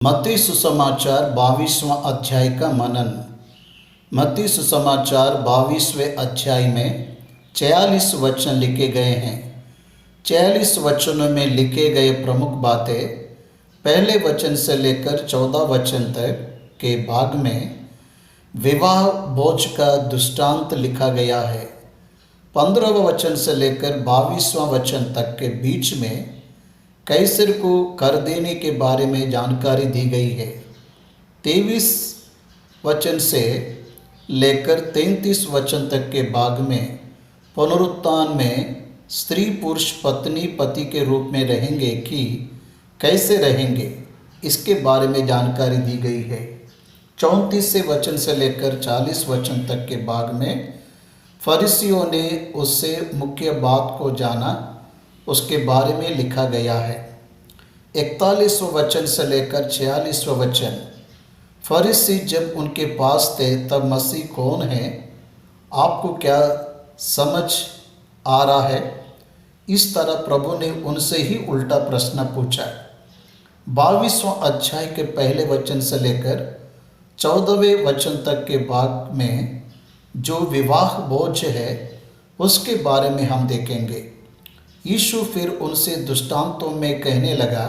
मत्ती सुसमाचार 22वां अध्याय का मनन। मत्ती सुसमाचार 22वें अध्याय में 46 वचन लिखे गए हैं। 46 वचनों में लिखे गए प्रमुख बातें पहले वचन से लेकर 14 वचन तक के भाग में विवाह भोज का दृष्टांत लिखा गया है। 15वें वचन से लेकर 22वां वचन तक के बीच में कैसर को कर देने के बारे में जानकारी दी गई है। 23 वचन से लेकर 33 वचन तक के भाग में पुनरुत्थान में स्त्री पुरुष पत्नी पति के रूप में रहेंगे कि कैसे रहेंगे, इसके बारे में जानकारी दी गई है। 34 वचन से लेकर 40 वचन तक के भाग में फरीसियों ने उससे मुख्य बात को जाना, उसके बारे में लिखा गया है। 41वें वचन से लेकर 46वां वचन, फरीसी जब उनके पास थे तब मसीह कौन है, आपको क्या समझ आ रहा है, इस तरह प्रभु ने उनसे ही उल्टा प्रश्न पूछा। 22वां अध्याय के पहले वचन से लेकर 14वें वचन तक के भाग में जो विवाह भोज है उसके बारे में हम देखेंगे। यीशु फिर उनसे दृष्टांतों में कहने लगा।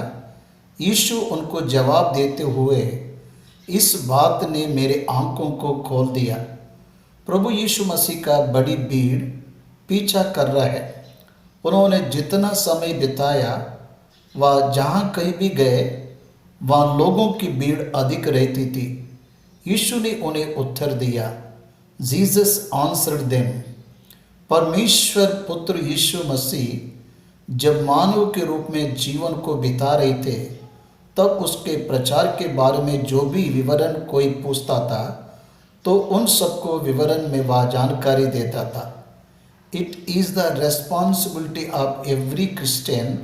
यीशु उनको जवाब देते हुए, इस बात ने मेरे आंखों को खोल दिया। प्रभु यीशु मसीह का बड़ी भीड़ पीछा कर रहा है। उन्होंने जितना समय बिताया वह जहाँ कहीं भी गए वहाँ लोगों की भीड़ अधिक रहती थी। यीशु ने उन्हें उत्तर दिया, जीसस आंसर्ड देम, परमेश्वर पुत्र यीशु मसीह जब मानव के रूप में जीवन को बिता रहे थे तब उसके प्रचार के बारे में जो भी विवरण कोई पूछता था तो उन सबको विवरण में वह जानकारी देता था। It is the responsibility of every Christian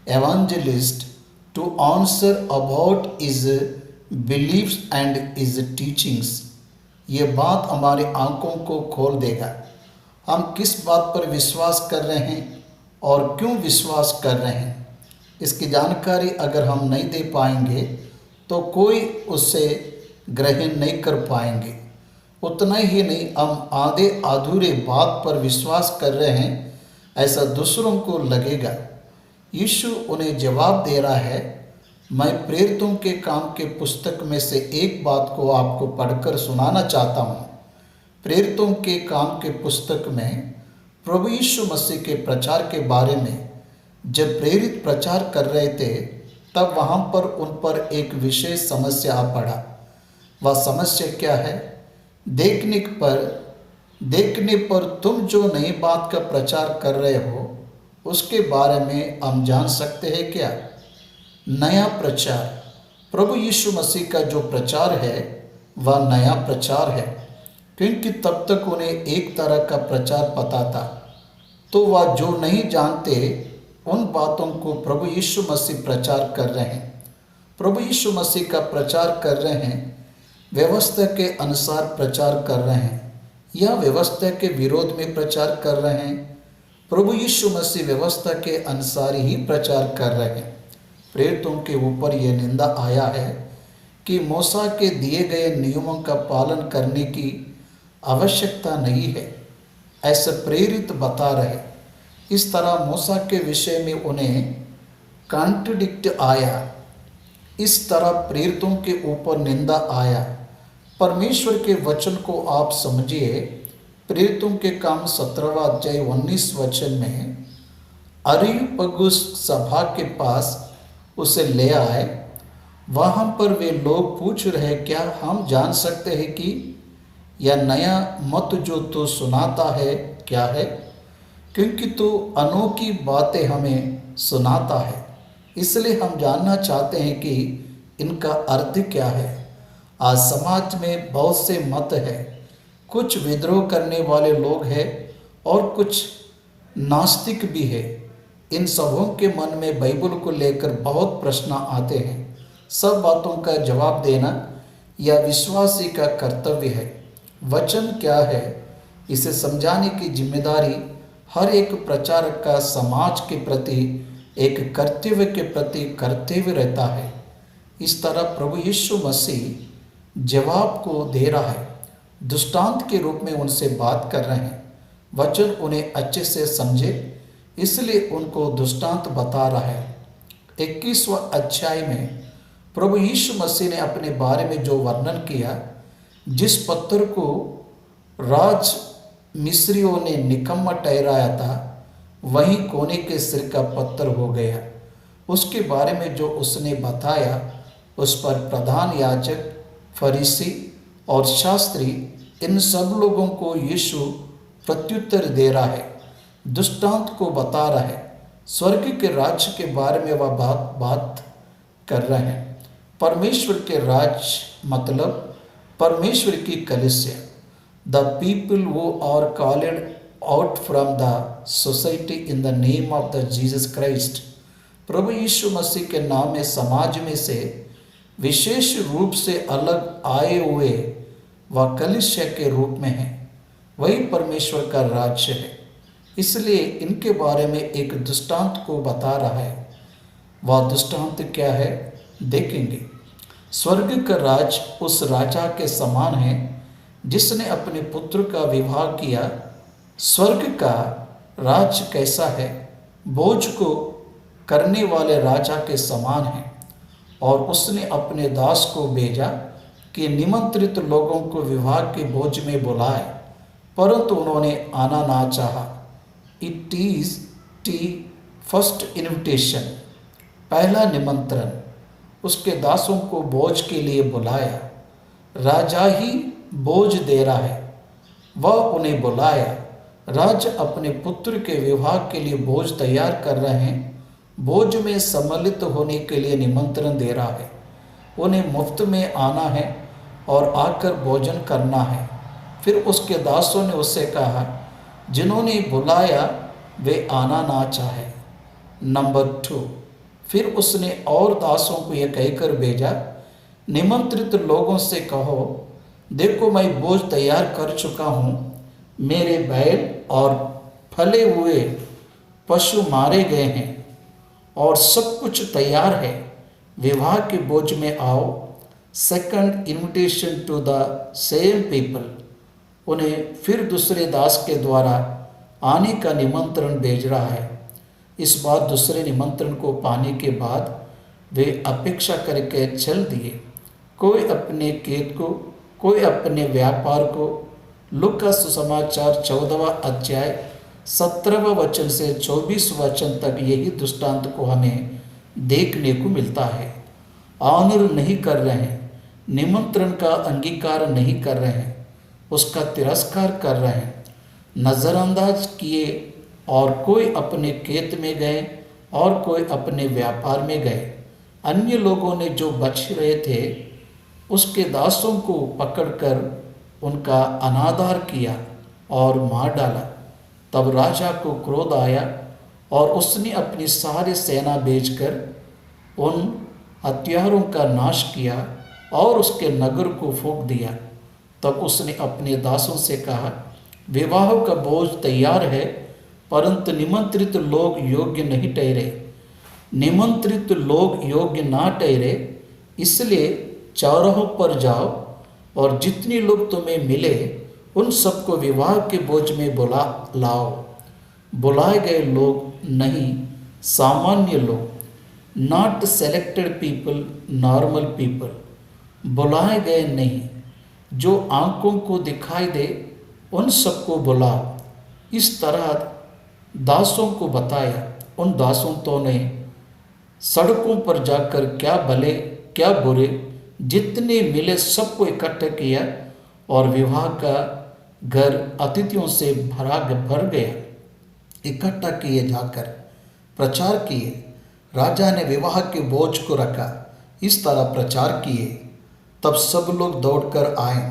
evangelist to answer about is believes and is teachings. ये बात हमारी आंखों को खोल देगा। हम किस बात पर विश्वास कर रहे हैं और क्यों विश्वास कर रहे हैं, इसकी जानकारी अगर हम नहीं दे पाएंगे तो कोई उससे ग्रहण नहीं कर पाएंगे। उतना ही नहीं, हम आधे अधूरे बात पर विश्वास कर रहे हैं ऐसा दूसरों को लगेगा। यीशु उन्हें जवाब दे रहा है, मैं प्रेरितों के काम के पुस्तक में से एक बात को आपको पढ़कर सुनाना चाहता हूँ। प्रेरितों के काम के पुस्तक में प्रभु यीशु मसीह के प्रचार के बारे में जब प्रेरित प्रचार कर रहे थे तब वहाँ पर उन पर एक विशेष समस्या आ पड़ा। वह समस्या क्या है? देखने पर तुम जो नई बात का प्रचार कर रहे हो उसके बारे में हम जान सकते हैं क्या? नया प्रचार। प्रभु यीशु मसीह का जो प्रचार है वह नया प्रचार है, क्योंकि तब तक उन्हें एक तरह का प्रचार पता था, तो वह जो नहीं जानते उन बातों को प्रभु यीशु मसीह प्रचार कर रहे हैं। प्रभु यीशु मसीह का प्रचार कर रहे हैं, व्यवस्था के अनुसार प्रचार कर रहे हैं या व्यवस्था के विरोध में प्रचार कर रहे हैं। प्रभु यीशु मसीह व्यवस्था के अनुसार ही प्रचार कर रहे हैं। प्रेरितों के ऊपर यह निंदा आया है कि मूसा के दिए गए नियमों का पालन करने की आवश्यकता नहीं है, ऐसा प्रेरित बता रहे। इस तरह मूसा के विषय में उन्हें कॉन्ट्रडिक्ट आया। इस तरह प्रेरितों के ऊपर निंदा आया। परमेश्वर के वचन को आप समझिए। प्रेरितों के काम 17वां अध्याय 19 वचन में अरियुपगुस सभा के पास उसे ले आए। वहाँ पर वे लोग पूछ रहे, क्या हम जान सकते हैं कि यह नया मत जो तू सुनाता है क्या है, क्योंकि तू अनोखी बातें हमें सुनाता है, इसलिए हम जानना चाहते हैं कि इनका अर्थ क्या है। आज समाज में बहुत से मत है, कुछ विद्रोह करने वाले लोग हैं और कुछ नास्तिक भी है। इन सबों के मन में बाइबल को लेकर बहुत प्रश्न आते हैं। सब बातों का जवाब देना यह विश्वासी का कर्तव्य है। वचन क्या है, इसे समझाने की जिम्मेदारी हर एक प्रचारक का समाज के प्रति एक कर्तव्य के प्रति कर्तव्य रहता है। इस तरह प्रभु यीशु मसीह जवाब को दे रहा है, दृष्टांत के रूप में उनसे बात कर रहे हैं। वचन उन्हें अच्छे से समझे इसलिए उनको दृष्टांत बता रहा है। 21वां अध्याय में प्रभु यीशु मसीह ने अपने बारे में जो वर्णन किया, जिस पत्थर को राज मिस्रियों ने निकम्मा ठहराया था वही कोने के सिर का पत्थर हो गया। उसके बारे में जो उसने बताया उस पर प्रधान याजक, फरीसी और शास्त्री, इन सब लोगों को यीशु प्रत्युत्तर दे रहा है, दृष्टांत को बता रहा है। स्वर्ग के राज्य के बारे में वह बात कर रहे हैं। परमेश्वर के राज्य मतलब परमेश्वर की कलीसिया, the people who are called out from the society in the name of the Jesus Christ. प्रभु यीशु मसीह के नाम में समाज में से विशेष रूप से अलग आए हुए वह कलीसिया के रूप में है, वही परमेश्वर का राज्य है। इसलिए इनके बारे में एक दृष्टांत को बता रहा है। वह दृष्टांत क्या है देखेंगे। स्वर्ग का राज उस राजा के समान है जिसने अपने पुत्र का विवाह किया। स्वर्ग का राज कैसा है? बोझ को करने वाले राजा के समान है। और उसने अपने दास को भेजा कि निमंत्रित लोगों को विवाह के भोज में बुलाए, परंतु उन्होंने आना ना चाहा। It is T first invitation, पहला निमंत्रण। उसके दासों को भोज के लिए बुलाया। राजा ही बोझ दे रहा है, वह उन्हें बुलाया। राजा अपने पुत्र के विवाह के लिए बोझ तैयार कर रहे हैं। बोझ में सम्मिलित होने के लिए निमंत्रण दे रहा है। उन्हें मुफ्त में आना है और आकर भोजन करना है। फिर उसके दासों ने उससे कहा, जिन्होंने बुलाया वे आना ना चाहे। नंबर 2, फिर उसने और दासों को यह कहकर भेजा, निमंत्रित लोगों से कहो, देखो मैं बोझ तैयार कर चुका हूँ। मेरे बैल और फले हुए पशु मारे गए हैं और सब कुछ तैयार है। विवाह के बोझ में आओ। Second invitation to the same people. उन्हें फिर दूसरे दास के द्वारा आने का निमंत्रण भेज रहा है। इस बार दूसरे निमंत्रण को पाने के बाद वे अपेक्षा करके चल दिए, कोई अपने खेत को, कोई अपने व्यापार को। लूका सुसमाचार 14वां अध्याय 17वां वचन से 24 वचन तक यही दृष्टांत को हमें देखने को मिलता है। ऑनर नहीं कर रहे हैं, निमंत्रण का अंगीकार नहीं कर रहे हैं, उसका तिरस्कार कर रहे हैं, नज़रअंदाज किए। और कोई अपने खेत में गए और कोई अपने व्यापार में गए। अन्य लोगों ने जो बच रहे थे उसके दासों को पकड़कर उनका अनादर किया और मार डाला। तब राजा को क्रोध आया और उसने अपनी सारी सेना भेजकर उन हत्यारों का नाश किया और उसके नगर को फूंक दिया। तब उसने अपने दासों से कहा, विवाह का बोझ तैयार है, परंतु निमंत्रित लोग योग्य नहीं ठहरे। निमंत्रित लोग योग्य ना ठहरे, इसलिए चौराहों पर जाओ और जितने लोग तुम्हें मिले उन सबको विवाह के बोझ में बुला लाओ। बुलाए गए लोग नहीं, सामान्य लोग, not selected people, normal people. बुलाए गए नहीं, जो आंखों को दिखाई दे उन सबको बुलाओ। इस तरह दासों को बताया। उन दासों तो ने सड़कों पर जाकर क्या भले क्या बुरे जितने मिले सबको इकट्ठा किया और विवाह का घर अतिथियों से भर गया। इकट्ठा किए जाकर प्रचार किए। राजा ने विवाह के बोझ को रखा, इस तरह प्रचार किए। तब सब लोग दौड़कर आए।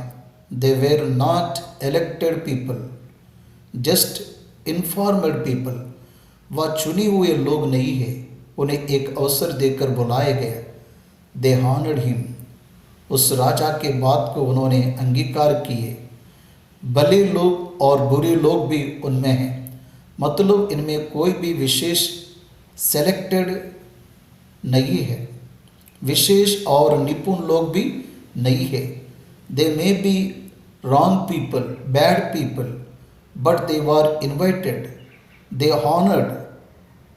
They were not elected people, just informed people. वह चुने हुए लोग नहीं है, उन्हें एक अवसर देकर बुलाया गया। दे हॉनर्ड हिम। उस राजा के बात को उन्होंने अंगीकार किए। भले लोग और बुरे लोग भी उनमें हैं, मतलब इनमें कोई भी विशेष सेलेक्टेड नहीं है। विशेष और निपुण लोग भी नहीं है। They may be wrong people, bad people, but they were invited, they honoured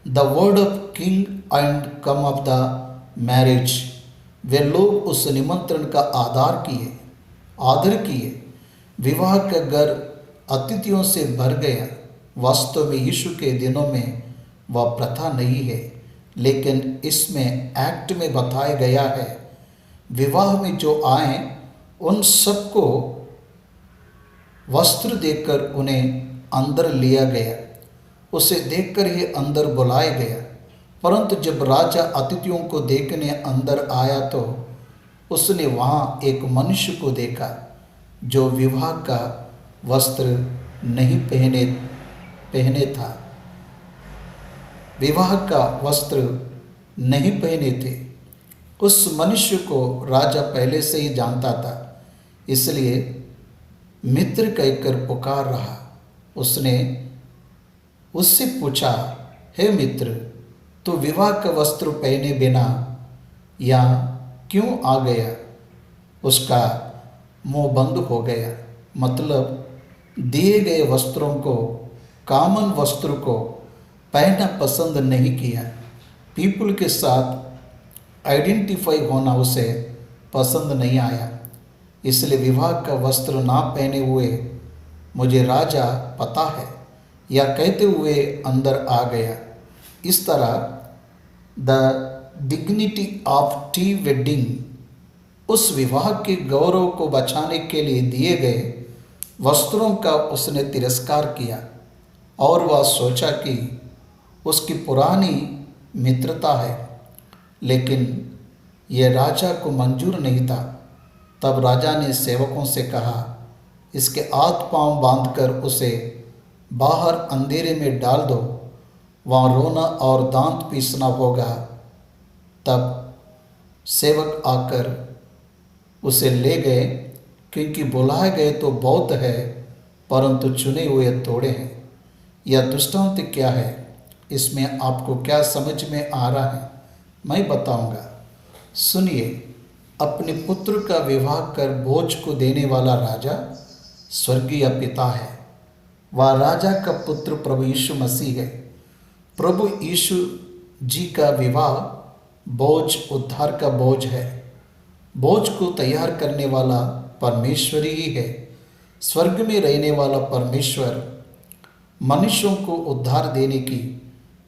the word of king and come of the marriage. वे लोग उस निमंत्रण का आदर किए। विवाह का घर अतिथियों से भर गया। वास्तव में यीशु के दिनों में वह प्रथा नहीं है, लेकिन इसमें एक्ट में बताया गया है। विवाह में जो आए उन सबको वस्त्र देकर उन्हें अंदर लिया गया। उसे देखकर ही अंदर बुलाया गया। परंतु जब राजा अतिथियों को देखने अंदर आया तो उसने वहाँ एक मनुष्य को देखा जो विवाह का वस्त्र नहीं पहने था। विवाह का वस्त्र नहीं पहने थे। उस मनुष्य को राजा पहले से ही जानता था, इसलिए मित्र कहकर पुकार रहा। उसने उससे पूछा, हे मित्र, तू विवाह का वस्त्र पहने बिना यहाँ क्यों आ गया? उसका मुंह बंद हो गया। मतलब दिए गए वस्त्रों को, कॉमन वस्त्र को पहनना पसंद नहीं किया। पीपल के साथ आइडेंटिफाई होना उसे पसंद नहीं आया। इसलिए विवाह का वस्त्र ना पहने हुए मुझे राजा पता है या कहते हुए अंदर आ गया। इस तरह the dignity of T wedding, उस विवाह के गौरव को बचाने के लिए दिए गए वस्त्रों का उसने तिरस्कार किया और वह सोचा कि उसकी पुरानी मित्रता है, लेकिन यह राजा को मंजूर नहीं था। तब राजा ने सेवकों से कहा, इसके हाथ पांव बांधकर उसे बाहर अंधेरे में डाल दो, वहाँ रोना और दांत पीसना होगा। तब सेवक आकर उसे ले गए, क्योंकि बुलाए गए तो बहुत है, परंतु चुने हुए थोड़े हैं। यह दृष्टांत क्या है? इसमें आपको क्या समझ में आ रहा है? मैं बताऊंगा। सुनिए। अपने पुत्र का विवाह कर बोझ को देने वाला राजा स्वर्गीय पिता है। वह राजा का पुत्र प्रभु यीशु मसीह है। प्रभु यीशु जी का विवाह बोझ उद्धार का बोझ है। बोझ को तैयार करने वाला परमेश्वर ही है। स्वर्ग में रहने वाला परमेश्वर मनुष्यों को उद्धार देने की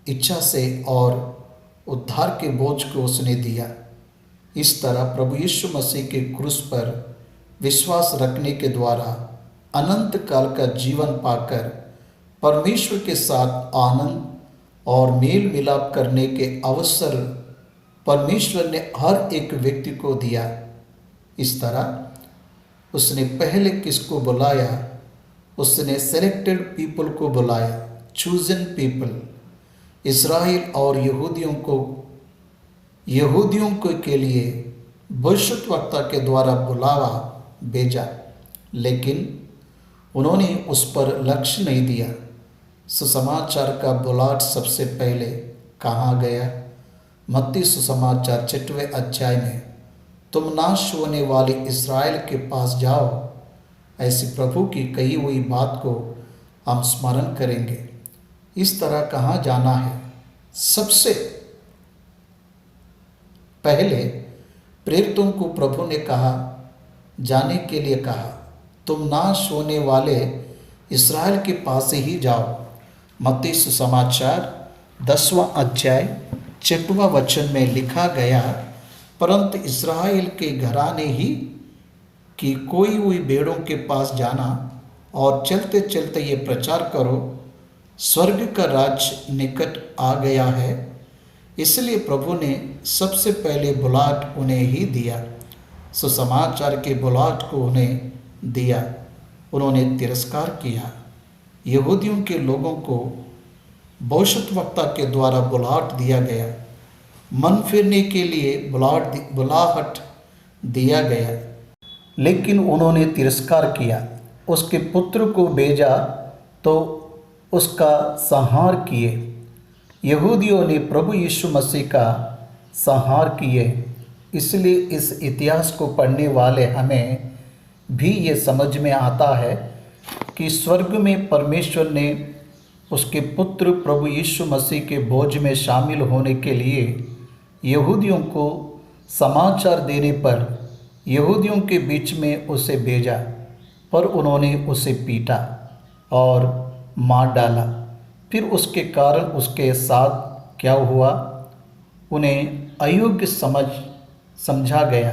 इच्छा से और उद्धार के बोझ को उसने दिया। इस तरह प्रभु यीशु मसीह के क्रूस पर विश्वास रखने के द्वारा अनंत काल का जीवन पाकर परमेश्वर के साथ आनंद और मेल मिलाप करने के अवसर परमेश्वर ने हर एक व्यक्ति को दिया। इस तरह उसने पहले किसको बुलाया? उसने सेलेक्टेड पीपल को बुलाया, चूजन पीपल। इस्राएल और यहूदियों के लिए भविष्यद्वक्ता के द्वारा बुलावा भेजा, लेकिन उन्होंने उस पर लक्ष्य नहीं दिया। सुसमाचार का बुलाहट सबसे पहले कहाँ गया? मत्ती सुसमाचार 6वें अध्याय में, तुम नाश होने वाले इस्राएल के पास जाओ। ऐसी प्रभु की कही हुई बात को हम स्मरण करेंगे। इस तरह कहाँ जाना है? सबसे पहले प्रेरितों को प्रभु ने जाने के लिए कहा, तुम नाश होने वाले इस्राएल के पास ही जाओ। मत्ती सुसमाचार 10वां अध्याय 6वां वचन में लिखा गया, परंतु इस्राएल के घराने ही कि कोई हुई भेड़ों के पास जाना और चलते चलते ये प्रचार करो, स्वर्ग का राज्य निकट आ गया है। इसलिए प्रभु ने सबसे पहले बुलाहट उन्हें ही दिया। सुसमाचार के बुलाहट को उन्हें दिया। उन्होंने तिरस्कार किया। यहूदियों के लोगों को भविष्यद्वक्ता के द्वारा बुलाहट दिया गया, मन फिरने के लिए बुलाहट दिया गया, लेकिन उन्होंने तिरस्कार किया। उसके पुत्र को भेजा तो उसका संहार किए। यहूदियों ने प्रभु यीशु मसीह का संहार किए। इसलिए इस इतिहास को पढ़ने वाले हमें भी ये समझ में आता है कि स्वर्ग में परमेश्वर ने उसके पुत्र प्रभु यीशु मसीह के भोज में शामिल होने के लिए यहूदियों को समाचार देने पर यहूदियों के बीच में उसे भेजा, पर उन्होंने उसे पीटा और मार डाला। फिर उसके कारण उसके साथ क्या हुआ, उन्हें अयोग्य समझा गया,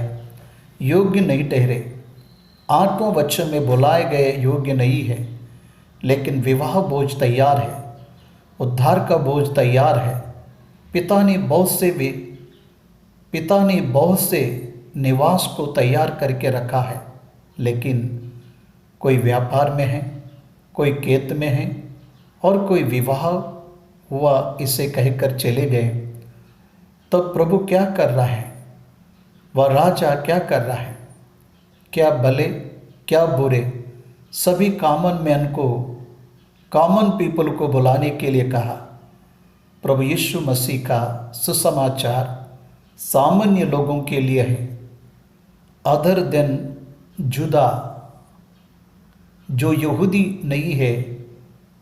योग्य नहीं ठहरे। 8वां वचन में बुलाए गए योग्य नहीं है, लेकिन विवाह भोज तैयार है, उद्धार का भोज तैयार है। पिता ने बहुत से निवास को तैयार करके रखा है, लेकिन कोई व्यापार में है, कोई खेत में है और कोई विवाह हुआ इसे कहकर चले गए। तब प्रभु क्या कर रहा है, वह राजा क्या कर रहा है? क्या भले क्या बुरे सभी कॉमन पीपल को बुलाने के लिए कहा। प्रभु यीशु मसीह का सुसमाचार सामान्य लोगों के लिए है, अदर देन जुदा, जो यहूदी नहीं है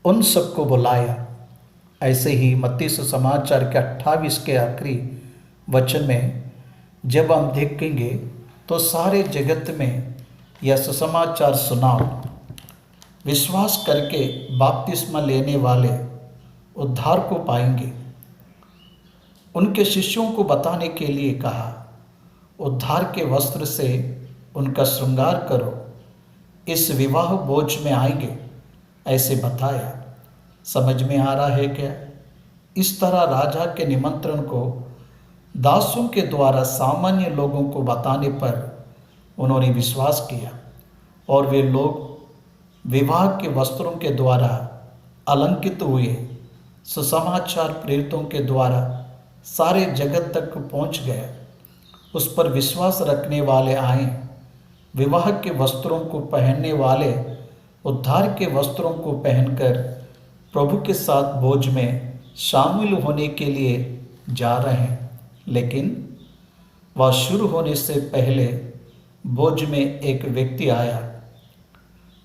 उन सबको बुलाया। ऐसे ही मत्ती सुसमाचार के 28 के आखिरी वचन में जब हम देखेंगे तो सारे जगत में यह सुसमाचार सुनाओ, विश्वास करके बपतिस्मा लेने वाले उद्धार को पाएंगे। उनके शिष्यों को बताने के लिए कहा, उद्धार के वस्त्र से उनका श्रृंगार करो, इस विवाह भोज में आएंगे, ऐसे बताया। समझ में आ रहा है क्या? इस तरह राजा के निमंत्रण को दासों के द्वारा सामान्य लोगों को बताने पर उन्होंने विश्वास किया और वे लोग विवाह के वस्त्रों के द्वारा अलंकित हुए। सुसमाचार प्रेरितों के द्वारा सारे जगत तक पहुंच गया। उस पर विश्वास रखने वाले आए। विवाह के वस्त्रों को पहनने वाले उद्धार के वस्त्रों को पहनकर प्रभु के साथ भोज में शामिल होने के लिए जा रहे हैं, लेकिन वह शुरू होने से पहले भोज में एक व्यक्ति आया।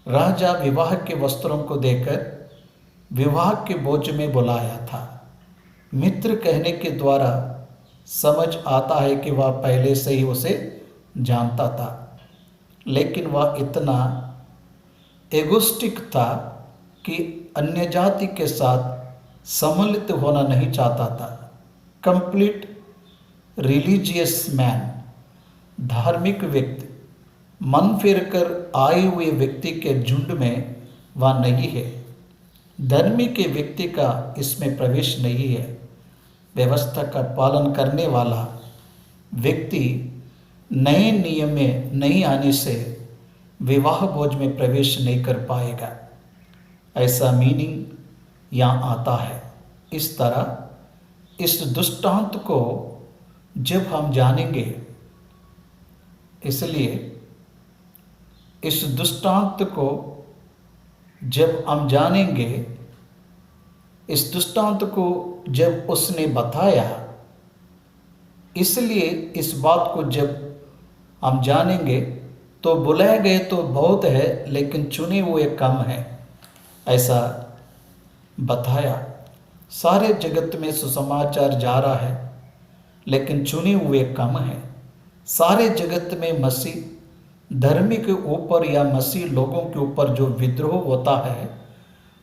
राजा विवाह के वस्त्रों को देकर विवाह के भोज में बुलाया था। मित्र कहने के द्वारा समझ आता है कि वह पहले से ही उसे जानता था, लेकिन वह इतना एगोस्टिक था कि अन्य जाति के साथ सम्मिलित होना नहीं चाहता था। कंप्लीट रिलीजियस मैन, धार्मिक व्यक्ति, मन फेर कर आए हुए व्यक्ति के झुंड में वह नहीं है। धर्मी के व्यक्ति का इसमें प्रवेश नहीं है। व्यवस्था का पालन करने वाला व्यक्ति नए नियम में नहीं आने से विवाह भोज में प्रवेश नहीं कर पाएगा, ऐसा मीनिंग यहाँ आता है। इस तरह इस दृष्टांत को जब हम जानेंगे, इसलिए इस दृष्टांत को जब हम जानेंगे, इस दृष्टांत को जब उसने बताया, इसलिए इस बात को जब हम जानेंगे तो बुलाए गए तो बहुत है लेकिन चुने हुए कम हैं, ऐसा बताया। सारे जगत में सुसमाचार जा रहा है लेकिन चुने हुए कम हैं। सारे जगत में मसीह धर्मी के ऊपर या मसीह लोगों के ऊपर जो विद्रोह होता है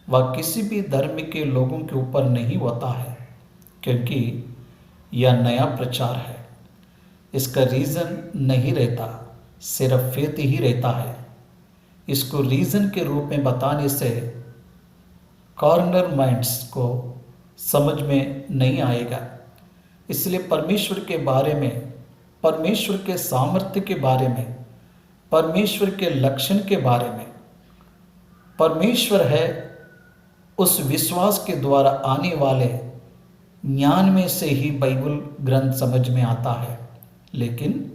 वह किसी भी धर्म के लोगों के ऊपर नहीं होता है, क्योंकि यह नया प्रचार है। इसका रीज़न नहीं रहता, सिर्फ फेथ ही रहता है। इसको रीज़न के रूप में बताने से कॉर्नर माइंड्स को समझ में नहीं आएगा। इसलिए परमेश्वर के बारे में, परमेश्वर के सामर्थ्य के बारे में, परमेश्वर के लक्षण के बारे में, परमेश्वर है उस विश्वास के द्वारा आने वाले ज्ञान में से ही बाइबल ग्रंथ समझ में आता है, लेकिन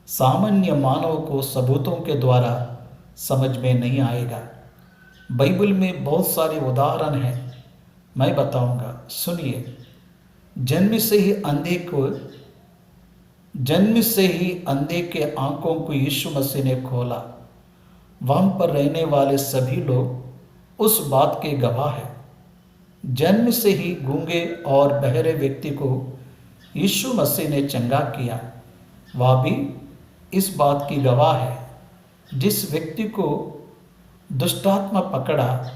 सामान्य मानव को सबूतों के द्वारा समझ में नहीं आएगा। बाइबल में बहुत सारे उदाहरण हैं, मैं बताऊंगा, सुनिए। जन्म से ही अंधे को जन्म से ही अंधे के आंखों को यीशु मसीह ने खोला। वहां पर रहने वाले सभी लोग उस बात के गवाह हैं। जन्म से ही गूंगे और बहरे व्यक्ति को यीशु मसीह ने चंगा किया। वह भी इस बात की गवाह है। जिस व्यक्ति को दुष्टात्मा पकड़ा,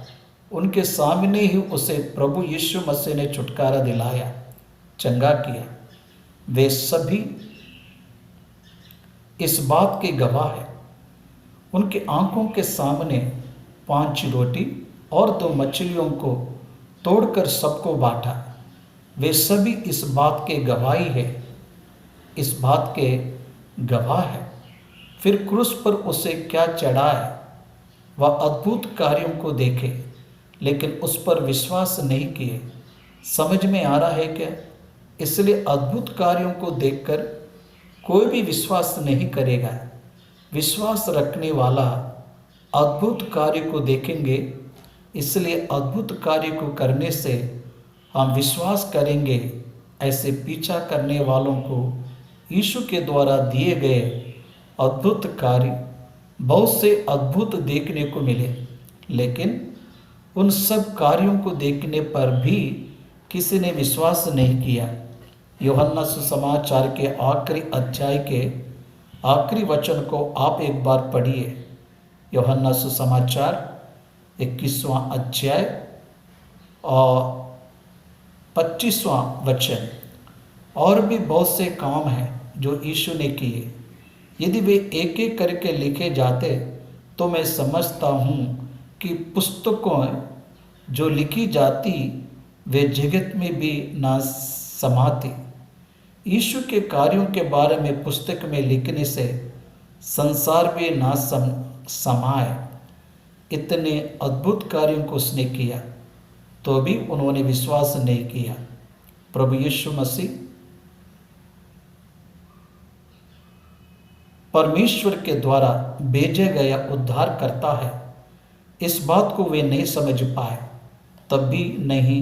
उनके सामने ही उसे प्रभु यीशु मसीह ने छुटकारा दिलाया, चंगा किया। वे सभी इस बात के गवाह हैं। उनके आंखों के सामने 5 रोटी और 2 मछलियों को तोड़कर सबको बांटा। वे सभी इस बात के गवाही है, इस बात के गवाह है। फिर क्रूस पर उसे क्या चढ़ा है, वह अद्भुत कार्यों को देखे लेकिन उस पर विश्वास नहीं किए। समझ में आ रहा है क्या? इसलिए अद्भुत कार्यों को देखकर कोई भी विश्वास नहीं करेगा। विश्वास रखने वाला अद्भुत कार्य को देखेंगे, इसलिए अद्भुत कार्य को करने से हम विश्वास करेंगे। ऐसे पीछा करने वालों को यीशु के द्वारा दिए गए अद्भुत कार्य, बहुत से अद्भुत देखने को मिले, लेकिन उन सब कार्यों को देखने पर भी किसी ने विश्वास नहीं किया। यूहन्ना सुसमाचार के आखिरी अध्याय के आखिरी वचन को आप एक बार पढ़िए। यूहन्ना सुसमाचार 21वां अध्याय और 25वां वचन। और भी बहुत से काम हैं जो यीशु ने किए। यदि वे एक एक करके लिखे जाते तो मैं समझता हूँ कि पुस्तकों जो लिखी जाती वे जगत में भी ना समाती। यीशु के कार्यों के बारे में पुस्तक में लिखने से संसार में ना समाए। इतने अद्भुत कार्यों को उसने किया तो भी उन्होंने विश्वास नहीं किया। प्रभु यीशु मसीह परमेश्वर के द्वारा भेजे गया उद्धार करता है, इस बात को वे नहीं समझ पाए। तब भी नहीं,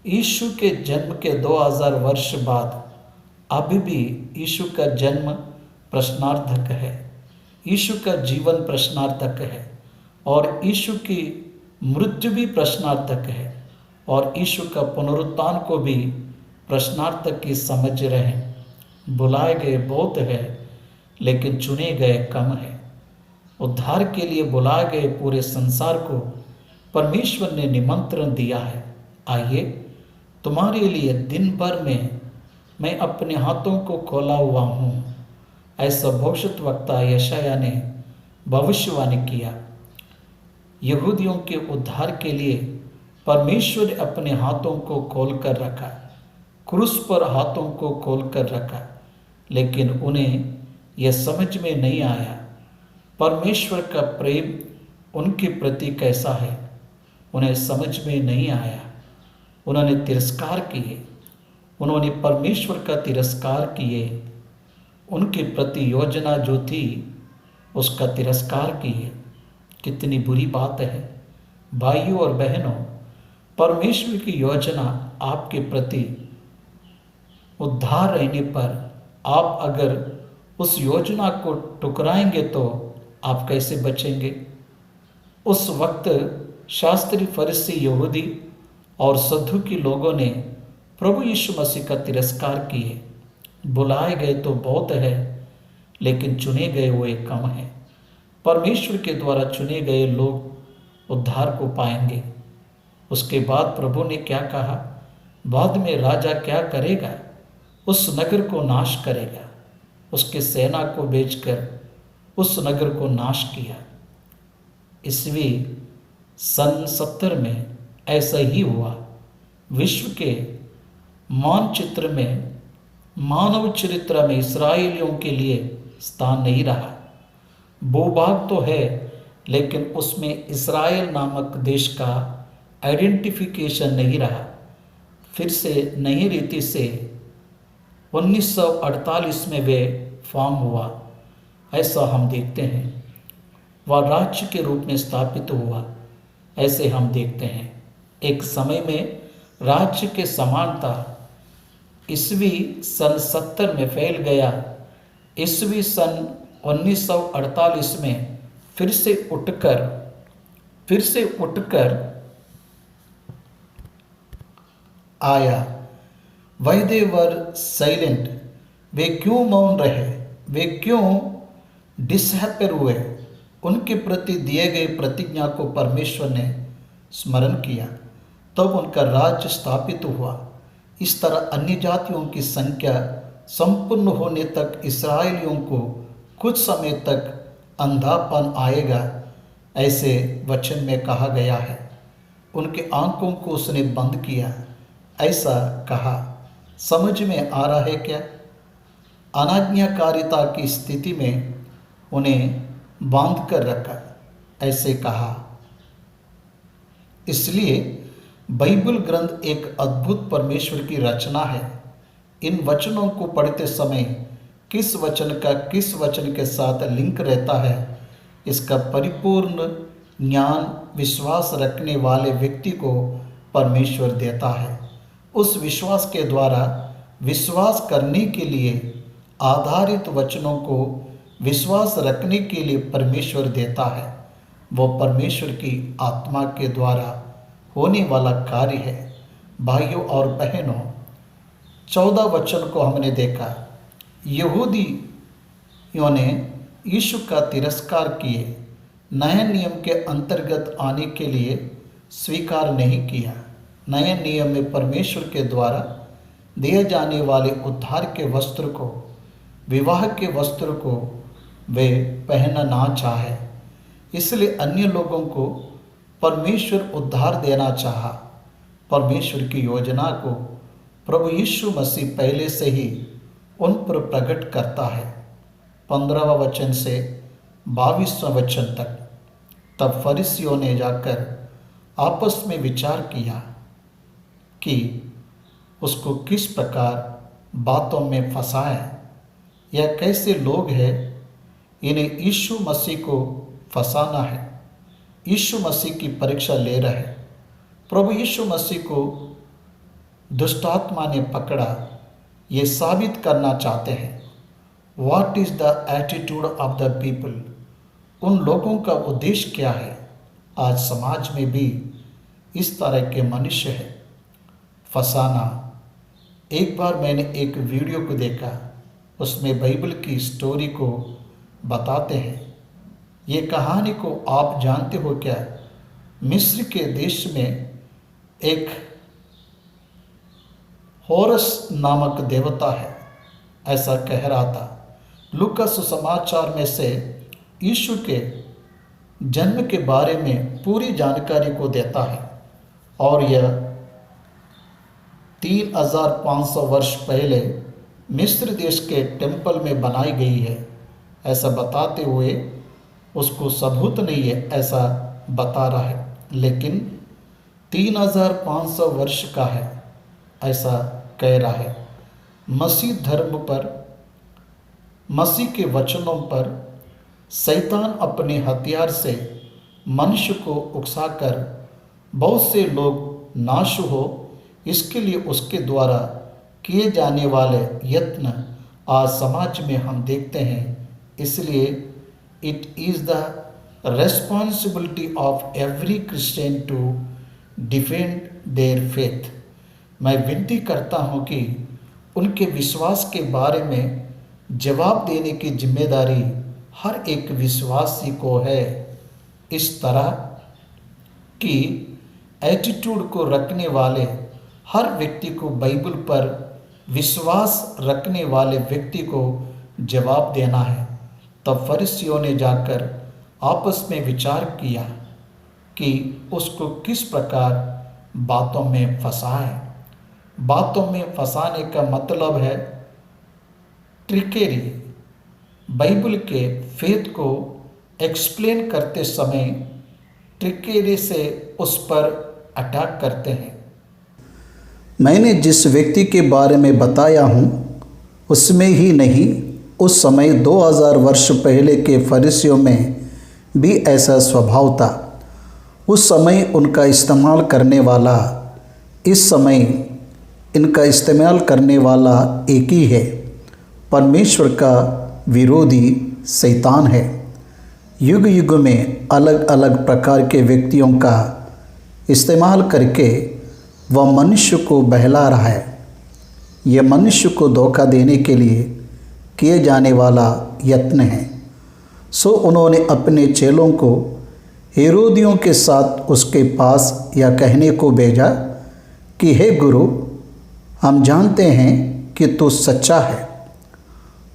यीशु के जन्म के 2000 वर्ष बाद अभी भी यीशु का जन्म प्रश्नार्थक है, यीशु का जीवन प्रश्नार्थक है और यीशु की मृत्यु भी प्रश्नार्थक है और यीशु का पुनरुत्थान को भी प्रश्नार्थक की समझ रहे हैं। बुलाए गए बहुत है लेकिन चुने गए कम है। उद्धार के लिए बुलाए गए पूरे संसार को परमेश्वर ने निमंत्रण दिया है। आइए, तुम्हारे लिए दिन भर में मैं अपने हाथों को खोला हुआ हूँ, ऐसा भविष्यद्वक्ता यशायाह ने भविष्यवाणी किया। यहूदियों के उद्धार के लिए परमेश्वर ने अपने हाथों को खोल कर रखा, क्रूस पर हाथों को खोल कर रखा, लेकिन उन्हें यह समझ में नहीं आया परमेश्वर का प्रेम उनके प्रति कैसा है। उन्हें समझ में नहीं आया। उन्होंने तिरस्कार किए, उन्होंने परमेश्वर का तिरस्कार किए। उनके प्रति योजना जो थी उसका तिरस्कार किए। कितनी बुरी बात है भाइयों और बहनों। परमेश्वर की योजना आपके प्रति उद्धार रहने पर आप अगर उस योजना को टुकराएंगे तो आप कैसे बचेंगे? उस वक्त शास्त्री, फरीसी, यहूदी और सदूकी लोगों ने प्रभु यीशु मसीह का तिरस्कार किए। बुलाए गए तो बहुत है लेकिन चुने गए हुए कम हैं। परमेश्वर के द्वारा चुने गए लोग उद्धार को पाएंगे। उसके बाद प्रभु ने क्या कहा? बाद में राजा क्या करेगा? उस नगर को नाश करेगा। उसके सेना को भेजकर उस नगर को नाश किया। ईस्वी सन 70 में ऐसा ही हुआ। विश्व के मानचित्र में, मानव चरित्र में इस्राएलियों के लिए स्थान नहीं रहा। भूभाग तो है लेकिन उसमें इस्राएल नामक देश का आइडेंटिफिकेशन नहीं रहा। फिर से नई रीति से 1948 में वे फॉर्म हुआ, ऐसा हम देखते हैं। वह राज्य के रूप में स्थापित हुआ, ऐसे हम देखते हैं। एक समय में राज्य के समान था। ईस्वी सन 70 में फैल गया ईस्वी सन 1948 में फिर से उठकर आया। Why they were silent? वे क्यों मौन रहे? वे क्यों डिसहैपर हुए? उनके प्रति दिए गए प्रतिज्ञा को परमेश्वर ने स्मरण किया, तब उनका राज्य स्थापित हुआ। इस तरह अन्य जातियों की संख्या संपूर्ण होने तक इस्राएलियों को कुछ समय तक अंधापन आएगा, ऐसे वचन में कहा गया है। उनके आंखों को उसने बंद किया, ऐसा कहा। समझ में आ रहा है क्या? अनाज्ञाकारिता की स्थिति में उन्हें बांध कर रखा, ऐसे कहा। इसलिए बाइबल ग्रंथ एक अद्भुत परमेश्वर की रचना है। इन वचनों को पढ़ते समय किस वचन का किस वचन के साथ लिंक रहता है, इसका परिपूर्ण ज्ञान विश्वास रखने वाले व्यक्ति को परमेश्वर देता है। उस विश्वास के द्वारा विश्वास करने के लिए आधारित वचनों को विश्वास रखने के लिए परमेश्वर देता है। वो परमेश्वर की आत्मा के द्वारा होने वाला कार्य है। भाइयों और बहनों, 14 वचन को हमने देखा। यहूदियों ने यीशु का तिरस्कार किए, नए नियम के अंतर्गत आने के लिए स्वीकार नहीं किया। नए नियम में परमेश्वर के द्वारा दिए जाने वाले उद्धार के वस्त्र को, विवाह के वस्त्र को वे पहनना ना चाहे, इसलिए अन्य लोगों को परमेश्वर उद्धार देना चाहा। परमेश्वर की योजना को प्रभु यीशु मसीह पहले से ही उन पर प्रकट करता है। 15वां वचन से 22वां वचन तक। तब फरीसियों ने जाकर आपस में विचार किया कि उसको किस प्रकार बातों में फंसाएं। यह कैसे लोग हैं, इन्हें यीशु मसीह को फंसाना है। यीशु मसीह की परीक्षा ले रहे। प्रभु यीशु मसीह को दुष्टात्मा ने पकड़ा, ये साबित करना चाहते हैं। What is the attitude of the people? उन लोगों का उद्देश्य क्या है? आज समाज में भी इस तरह के मनुष्य हैं, फंसाना। एक बार मैंने एक वीडियो को देखा, उसमें बाइबल की स्टोरी को बताते हैं। ये कहानी को आप जानते हो क्या? मिस्र के देश में एक होरस नामक देवता है, ऐसा कह रहा था। लूका सुसमाचार में से यीशु के जन्म के बारे में पूरी जानकारी को देता है, और यह 3500 वर्ष पहले मिस्र देश के टेम्पल में बनाई गई है, ऐसा बताते हुए उसको सबूत नहीं है ऐसा बता रहा है, लेकिन 3500 वर्ष का है ऐसा कह रहा है। मसीह धर्म पर, मसीह के वचनों पर शैतान अपने हथियार से मनुष्य को उकसाकर बहुत से लोग नाश हो, इसके लिए उसके द्वारा किए जाने वाले यत्न आज समाज में हम देखते हैं। इसलिए it is the responsibility of every Christian to defend their faith. मैं विनती करता हूँ कि उनके विश्वास के बारे में जवाब देने की जिम्मेदारी हर एक विश्वासी को है। इस तरह की एटीट्यूड को रखने वाले हर व्यक्ति को, बाइबल पर विश्वास रखने वाले व्यक्ति को जवाब देना है। तब फरीसियों ने जाकर आपस में विचार किया कि उसको किस प्रकार बातों में फंसाएं। बातों में फंसाने का मतलब है ट्रिकेरी। बाइबल के फेथ को एक्सप्लेन करते समय ट्रिकेरी से उस पर अटैक करते हैं। मैंने जिस व्यक्ति के बारे में बताया हूँ उसमें ही नहीं, उस समय 2000 वर्ष पहले के फरीसियों में भी ऐसा स्वभाव था। उस समय उनका इस्तेमाल करने वाला, इस समय इनका इस्तेमाल करने वाला एक ही है। परमेश्वर का विरोधी शैतान है। युग युग में अलग अलग प्रकार के व्यक्तियों का इस्तेमाल करके वह मनुष्य को बहला रहा है। यह मनुष्य को धोखा देने के लिए किए जाने वाला यत्न है। सो उन्होंने अपने चेलों को हेरोदियों के साथ उसके पास यह कहने को भेजा कि हे गुरु, हम जानते हैं कि तू सच्चा है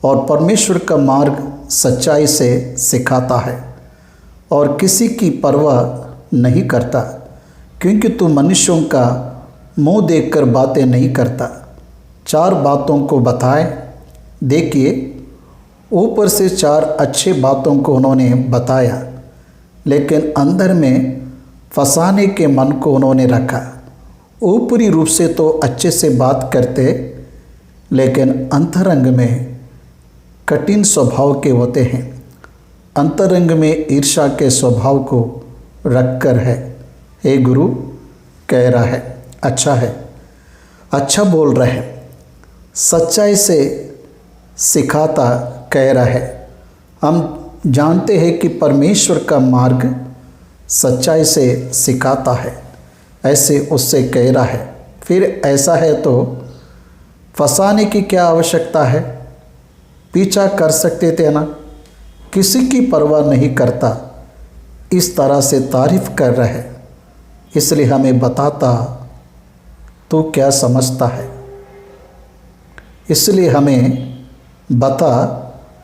और परमेश्वर का मार्ग सच्चाई से सिखाता है और किसी की परवाह नहीं करता, क्योंकि तू मनुष्यों का मुंह देखकर बातें नहीं करता। 4 बातों को बताए। देखिए, ऊपर से 4 अच्छे बातों को उन्होंने बताया, लेकिन अंदर में फंसाने के मन को उन्होंने रखा। ऊपरी रूप से तो अच्छे से बात करते, लेकिन अंतरंग में कठिन स्वभाव के होते हैं। अंतरंग में ईर्ष्या के स्वभाव को रखकर है। हे गुरु कह रहा है, अच्छा है, अच्छा बोल रहे हैं, सच्चाई से सिखाता कह रहा है। हम जानते हैं कि परमेश्वर का मार्ग सच्चाई से सिखाता है, ऐसे उससे कह रहा है। फिर ऐसा है तो फंसाने की क्या आवश्यकता है? पीछा कर सकते थे ना। किसी की परवाह नहीं करता, इस तरह से तारीफ कर रहा है। इसलिए हमें बताता तू क्या समझता है, इसलिए हमें बता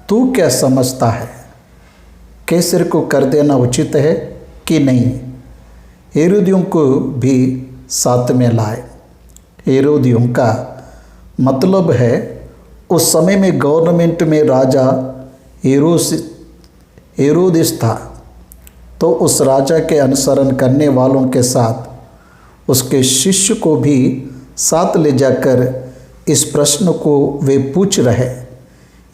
तू क्या समझता है। कैसर को कर देना उचित है कि नहीं? हेरोदियों को भी साथ में लाए। हेरोदियों का मतलब है उस समय में गवर्नमेंट में राजा हेरोदिस था, तो उस राजा के अनुसरण करने वालों के साथ उसके शिष्य को भी साथ ले जाकर इस प्रश्न को वे पूछ रहे।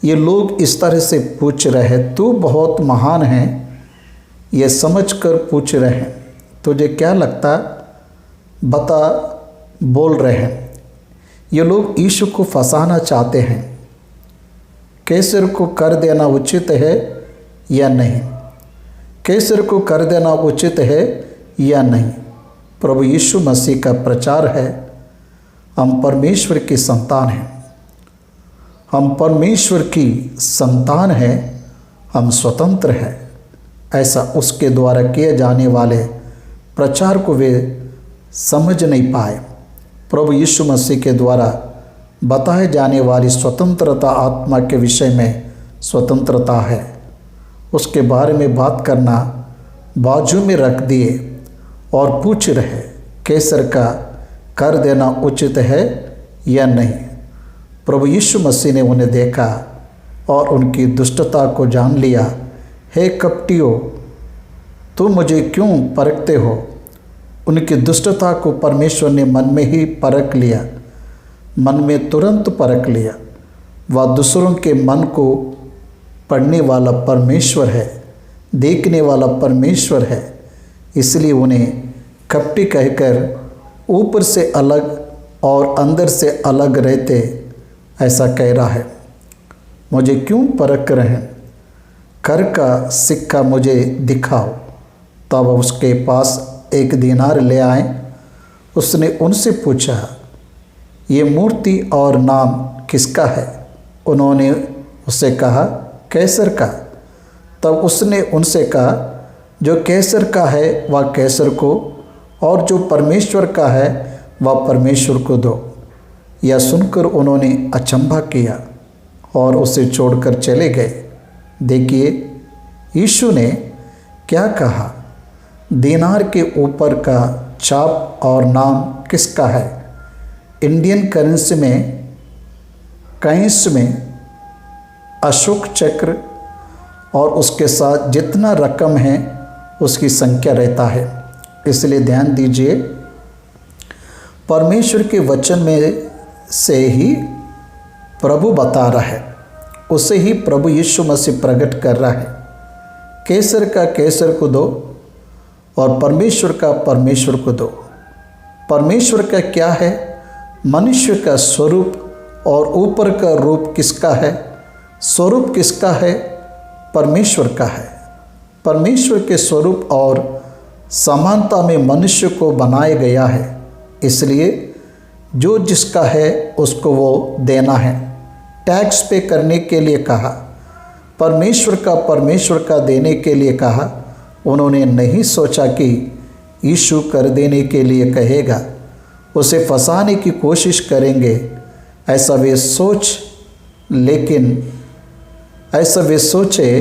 ये लोग इस तरह से पूछ रहे, तू बहुत महान है, ये समझकर पूछ रहे हैं। तुझे क्या लगता, बता, बोल रहे हैं। ये लोग यीशु को फंसाना चाहते हैं। कैसर को कर देना उचित है या नहीं? कैसर को कर देना उचित है या नहीं? प्रभु यीशु मसीह का प्रचार है, हम परमेश्वर की संतान हैं, हम परमेश्वर की संतान हैं, हम स्वतंत्र हैं। ऐसा उसके द्वारा किए जाने वाले प्रचार को वे समझ नहीं पाए। प्रभु यीशु मसीह के द्वारा बताए जाने वाली स्वतंत्रता आत्मा के विषय में स्वतंत्रता है, उसके बारे में बात करना बाजू में रख दिए और पूछ रहे कैसर का कर देना उचित है या नहीं। प्रभु यीशु मसीह ने उन्हें देखा और उनकी दुष्टता को जान लिया। हे कपटियों, तुम मुझे क्यों परखते हो? उनकी दुष्टता को परमेश्वर ने मन में ही परख लिया, मन में तुरंत परख लिया। वह दूसरों के मन को पढ़ने वाला परमेश्वर है, देखने वाला परमेश्वर है। इसलिए उन्हें कपटी कहकर ऊपर से अलग और अंदर से अलग रहते ऐसा कह रहा है। मुझे क्यों परख रहे हैं? कर का सिक्का मुझे दिखाओ। तब उसके पास 1 दीनार ले आए। उसने उनसे पूछा, ये मूर्ति और नाम किसका है? उन्होंने उससे कहा, कैसर का। तब उसने उनसे कहा, जो कैसर का है वह कैसर को, और जो परमेश्वर का है वह परमेश्वर को दो। यह सुनकर उन्होंने अचंभा किया और उसे छोड़कर चले गए। देखिए, यीशु ने क्या कहा, दीनार के ऊपर का छाप और नाम किसका है? इंडियन करेंसी में काइंस में अशोक चक्र और उसके साथ जितना रकम है उसकी संख्या रहता है। इसलिए ध्यान दीजिए, परमेश्वर के वचन में से ही प्रभु बता रहा है, उसे ही प्रभु यीशु मसीह प्रकट कर रहा है। कैसर का कैसर को दो और परमेश्वर का परमेश्वर को दो। परमेश्वर का क्या है? मनुष्य का स्वरूप और ऊपर का रूप किसका है? स्वरूप किसका है? परमेश्वर का है। परमेश्वर के स्वरूप और समानता में मनुष्य को बनाया गया है, इसलिए जो जिसका है उसको वो देना है। टैक्स पे करने के लिए कहा, परमेश्वर का देने के लिए कहा। उन्होंने नहीं सोचा कि यीशु कर देने के लिए कहेगा, उसे फंसाने की कोशिश करेंगे, ऐसा वे सोचे,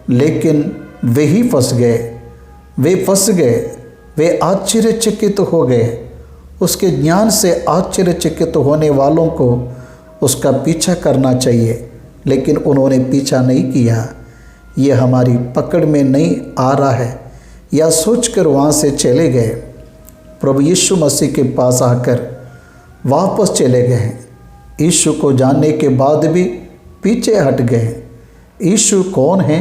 लेकिन वे ही फंस गए। वे आश्चर्यचकित हो गए। उसके ज्ञान से आश्चर्यचकित होने वालों को उसका पीछा करना चाहिए, लेकिन उन्होंने पीछा नहीं किया। ये हमारी पकड़ में नहीं आ रहा है, या सोचकर वहाँ से चले गए। प्रभु यीशु मसीह के पास आकर वापस चले गए। यीशु को जानने के बाद भी पीछे हट गए। यीशु कौन है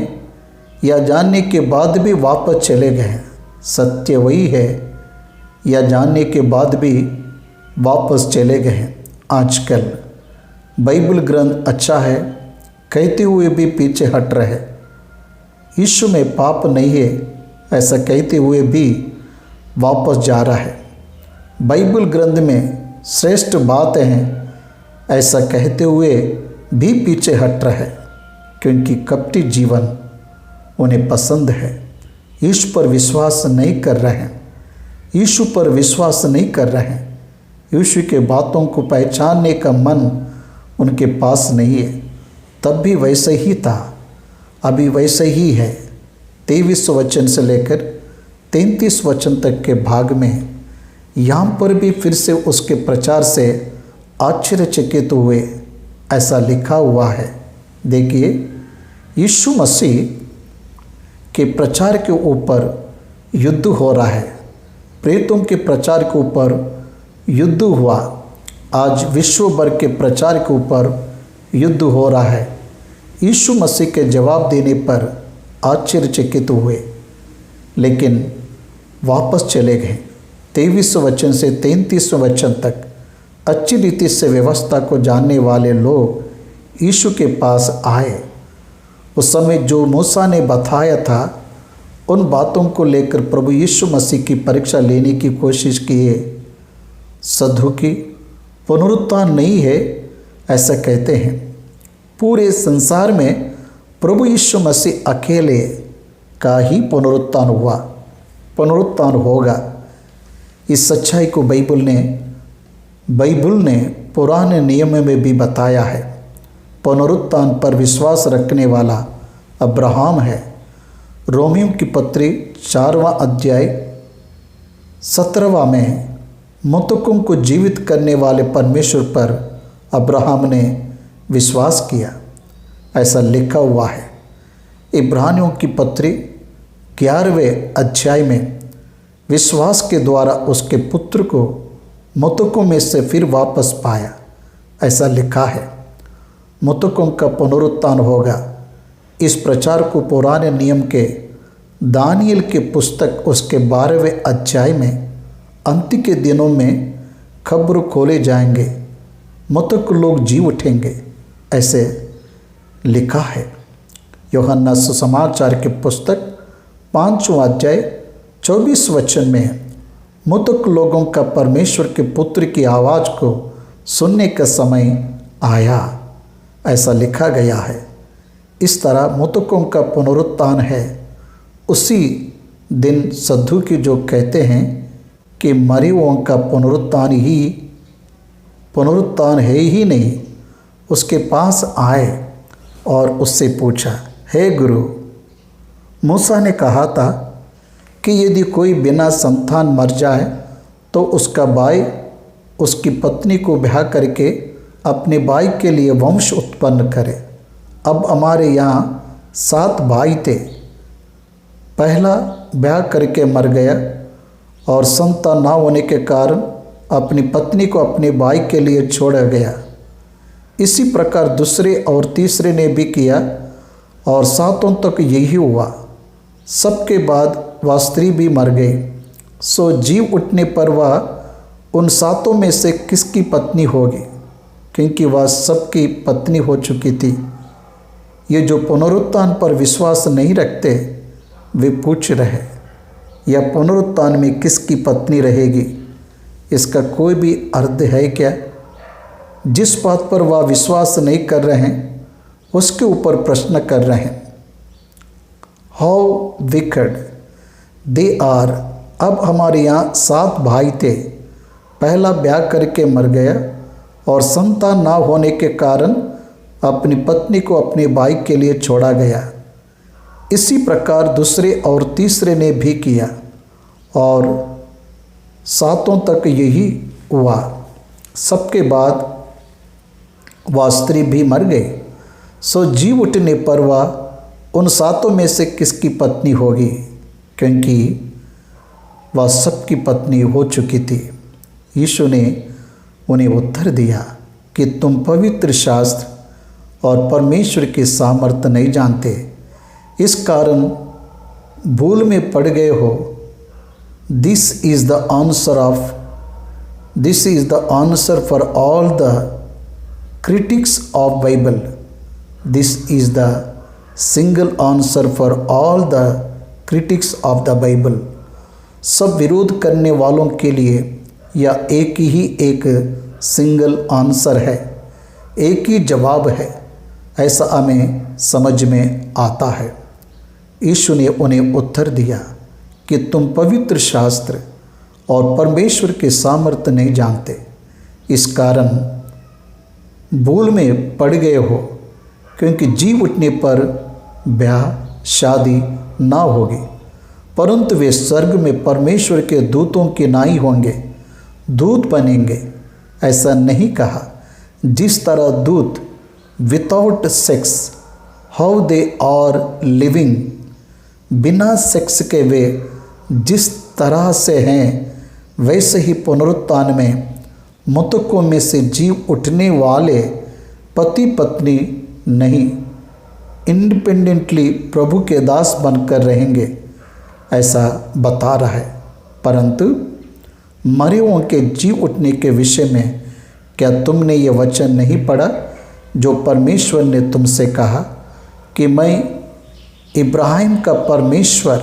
या जानने के बाद भी वापस चले गए। सत्य वही है, या जानने के बाद भी वापस चले गए। आजकल बाइबल ग्रंथ अच्छा है कहते हुए भी पीछे हट रहे। यीशु में पाप नहीं है ऐसा कहते हुए भी वापस जा रहा है। बाइबल ग्रंथ में श्रेष्ठ बातें हैं ऐसा कहते हुए भी पीछे हट रहा है, क्योंकि कपटी जीवन उन्हें पसंद है। यीशु पर विश्वास नहीं कर रहे हैं। यीशु पर विश्वास नहीं कर रहे हैं। यीशु के बातों को पहचानने का मन उनके पास नहीं है। तब भी वैसे ही था, अभी वैसे ही है। 23 वचन से लेकर 33 वचन तक के भाग में यहाँ पर भी फिर से उसके प्रचार से आश्चर्यचकित हुए ऐसा लिखा हुआ है। देखिए, यीशु मसीह के प्रचार के ऊपर युद्ध हो रहा है। प्रेतों के प्रचार के ऊपर युद्ध हुआ। आज विश्व भर के प्रचार के ऊपर युद्ध हो रहा है। यीशु मसीह के जवाब देने पर आश्चर्यचकित हुए, लेकिन वापस चले गए। 23 वचन से 33 वचन तक अच्छी रीति से व्यवस्था को जानने वाले लोग यीशु के पास आए। उस समय जो मूसा ने बताया था उन बातों को लेकर प्रभु यीशु मसीह की परीक्षा लेने की कोशिश किए। सदुकी पुनरुत्थान नहीं है ऐसा कहते हैं। पूरे संसार में प्रभु यीशु मसीह अकेले का ही पुनरुत्थान होगा। इस सच्चाई को बाइबल ने पुराने नियम में भी बताया है। पुनरुत्थान पर विश्वास रखने वाला अब्राहम है। रोमियों की पत्री 4वां अध्याय 17वां में मृतकों को जीवित करने वाले परमेश्वर पर अब्राहम ने विश्वास किया ऐसा लिखा हुआ है। इब्रानियों की पत्री 11वें अध्याय में विश्वास के द्वारा उसके पुत्र को मृतकों में से फिर वापस पाया ऐसा लिखा है। मृतकों का पुनरुत्थान होगा। इस प्रचार को पुराने नियम के दानियल के पुस्तक उसके 12वें अध्याय में अंत के दिनों में खबर खोले जाएंगे, मृतक लोग जी उठेंगे ऐसे लिखा है। यूहन्ना सुसमाचार के पुस्तक 5वां अध्याय 24 वचन में मृतक लोगों का परमेश्वर के पुत्र की आवाज़ को सुनने का समय आया ऐसा लिखा गया है। इस तरह मृतकों का पुनरुत्थान है। उसी दिन सदुकी जो कहते हैं कि मरे हुओं का पुनरुत्थान है ही नहीं, उसके पास आए और उससे पूछा, हे गुरु, मूसा ने कहा था कि यदि कोई बिना संतान मर जाए तो उसका भाई उसकी पत्नी को ब्याह करके अपने भाई के लिए वंश उत्पन्न करे। अब हमारे यहाँ 7 भाई थे। पहला ब्याह करके मर गया और संतान ना होने के कारण अपनी पत्नी को अपने भाई के लिए छोड़ा गया। इसी प्रकार दूसरे और तीसरे ने भी किया और 7 तक यही हुआ। सबके बाद वह स्त्री भी मर गई। सो जीव उठने पर वह उन 7 में से किसकी पत्नी होगी, क्योंकि वह सबकी पत्नी हो चुकी थी। ये जो पुनरुत्थान पर विश्वास नहीं रखते वे पूछ रहे, यह पुनरुत्थान में किसकी पत्नी रहेगी? इसका कोई भी अर्थ है क्या? जिस बात पर वह विश्वास नहीं कर रहे हैं उसके ऊपर प्रश्न कर रहे हैं। How wicked they are. अब हमारे यहाँ 7 भाई थे, पहला ब्याह करके मर गया और संतान ना होने के कारण अपनी पत्नी को अपने भाई के लिए छोड़ा गया। इसी प्रकार दूसरे और तीसरे ने भी किया और 7 तक यही हुआ। सबके बाद वह स्त्री भी मर गई। सो जी उठने पर वह उन 7 में से किसकी पत्नी होगी? क्योंकि वह सबकी पत्नी हो चुकी थी। यीशु ने उन्हें उत्तर दिया कि तुम पवित्र शास्त्र और परमेश्वर के सामर्थ्य नहीं जानते, इस कारण भूल में पड़ गए हो। This is the answer for all the critics of Bible. This is the single answer for all the critics of the Bible. सब विरोध करने वालों के लिए यह एक ही एक सिंगल आंसर है, एक ही जवाब है, ऐसा हमें समझ में आता है। यीशु ने उन्हें उत्तर दिया कि तुम पवित्र शास्त्र और परमेश्वर के सामर्थ्य नहीं जानते, इस कारण भूल में पड़ गए हो, क्योंकि जी उठने पर ब्याह शादी ना होगी, परंतु वे स्वर्ग में परमेश्वर के दूतों के नाई होंगे, दूत बनेंगे। ऐसा नहीं कहा जिस तरह दूत without sex how they are living, बिना सेक्स के वे जिस तरह से हैं वैसे ही पुनरुत्थान में मृतकों में से जी उठने वाले पति पत्नी नहीं, इंडिपेंडेंटली प्रभु के दास बनकर रहेंगे, ऐसा बता रहा है। परंतु मरे हुओं के जी उठने के विषय में क्या तुमने ये वचन नहीं पढ़ा जो परमेश्वर ने तुमसे कहा कि मैं इब्राहिम का परमेश्वर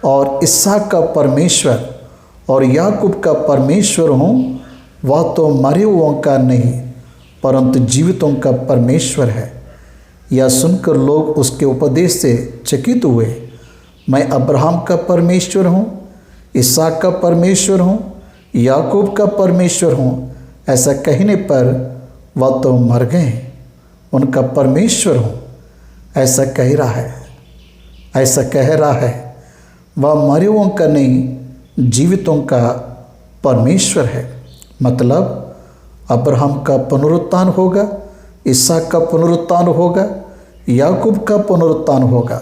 और इसहाक का परमेश्वर और याकूब का परमेश्वर हूँ? वह तो मरे हुओं का नहीं परंतु जीवितों का परमेश्वर है। यह सुनकर लोग उसके उपदेश से चकित हुए। मैं अब्राहम का परमेश्वर हूँ, इसहाक का परमेश्वर हूँ, याकूब का परमेश्वर हूँ, ऐसा कहने पर वह तो मर गए, उनका परमेश्वर हूँ ऐसा कह रहा है। वह मरे हुओं का नहीं जीवितों का परमेश्वर है। मतलब अब्राहम का पुनरुत्थान होगा, इसहाक का पुनरुत्थान होगा, याकूब का पुनरुत्थान होगा।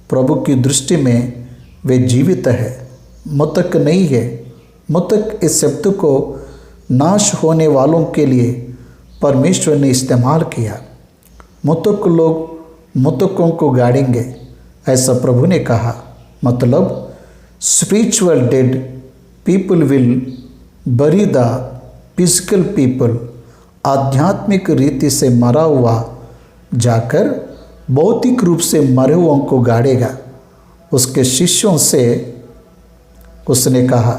प्रभु की दृष्टि में वे जीवित है, मृतक नहीं है। मृतक इस शब्द को नाश होने वालों के लिए परमेश्वर ने इस्तेमाल किया। मृतक लोग मृतकों को गाड़ेंगे, ऐसा प्रभु ने कहा। मतलब स्पिरिचुअल डेड पीपल विल बरी द फिजिकल पीपल। आध्यात्मिक रीति से मरा हुआ जाकर भौतिक रूप से मरे हुओं को गाड़ेगा। उसके शिष्यों से उसने कहा,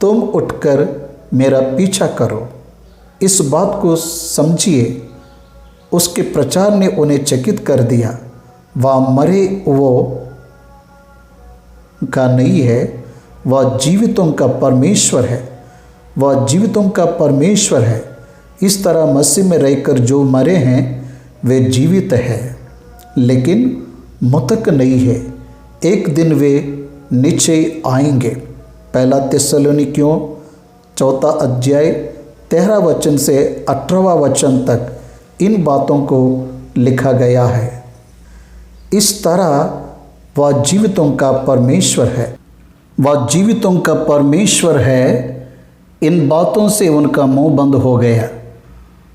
तुम उठकर मेरा पीछा करो। इस बात को समझिए, उसके प्रचार ने उन्हें चकित कर दिया। वह मरे वो का नहीं है, वह जीवितों का परमेश्वर है, वह जीवितों का परमेश्वर है। इस तरह मसीह में रहकर जो मरे हैं वे जीवित हैं, लेकिन मृतक नहीं है। एक दिन वे निश्चय आएंगे। पहला थिस्सलुनीकियों 4 अध्याय 13 वचन से 18वां वचन तक इन बातों को लिखा गया है। इस तरह वह जीवितों का परमेश्वर है, वह जीवितों का परमेश्वर है। इन बातों से उनका मुंह बंद हो गया,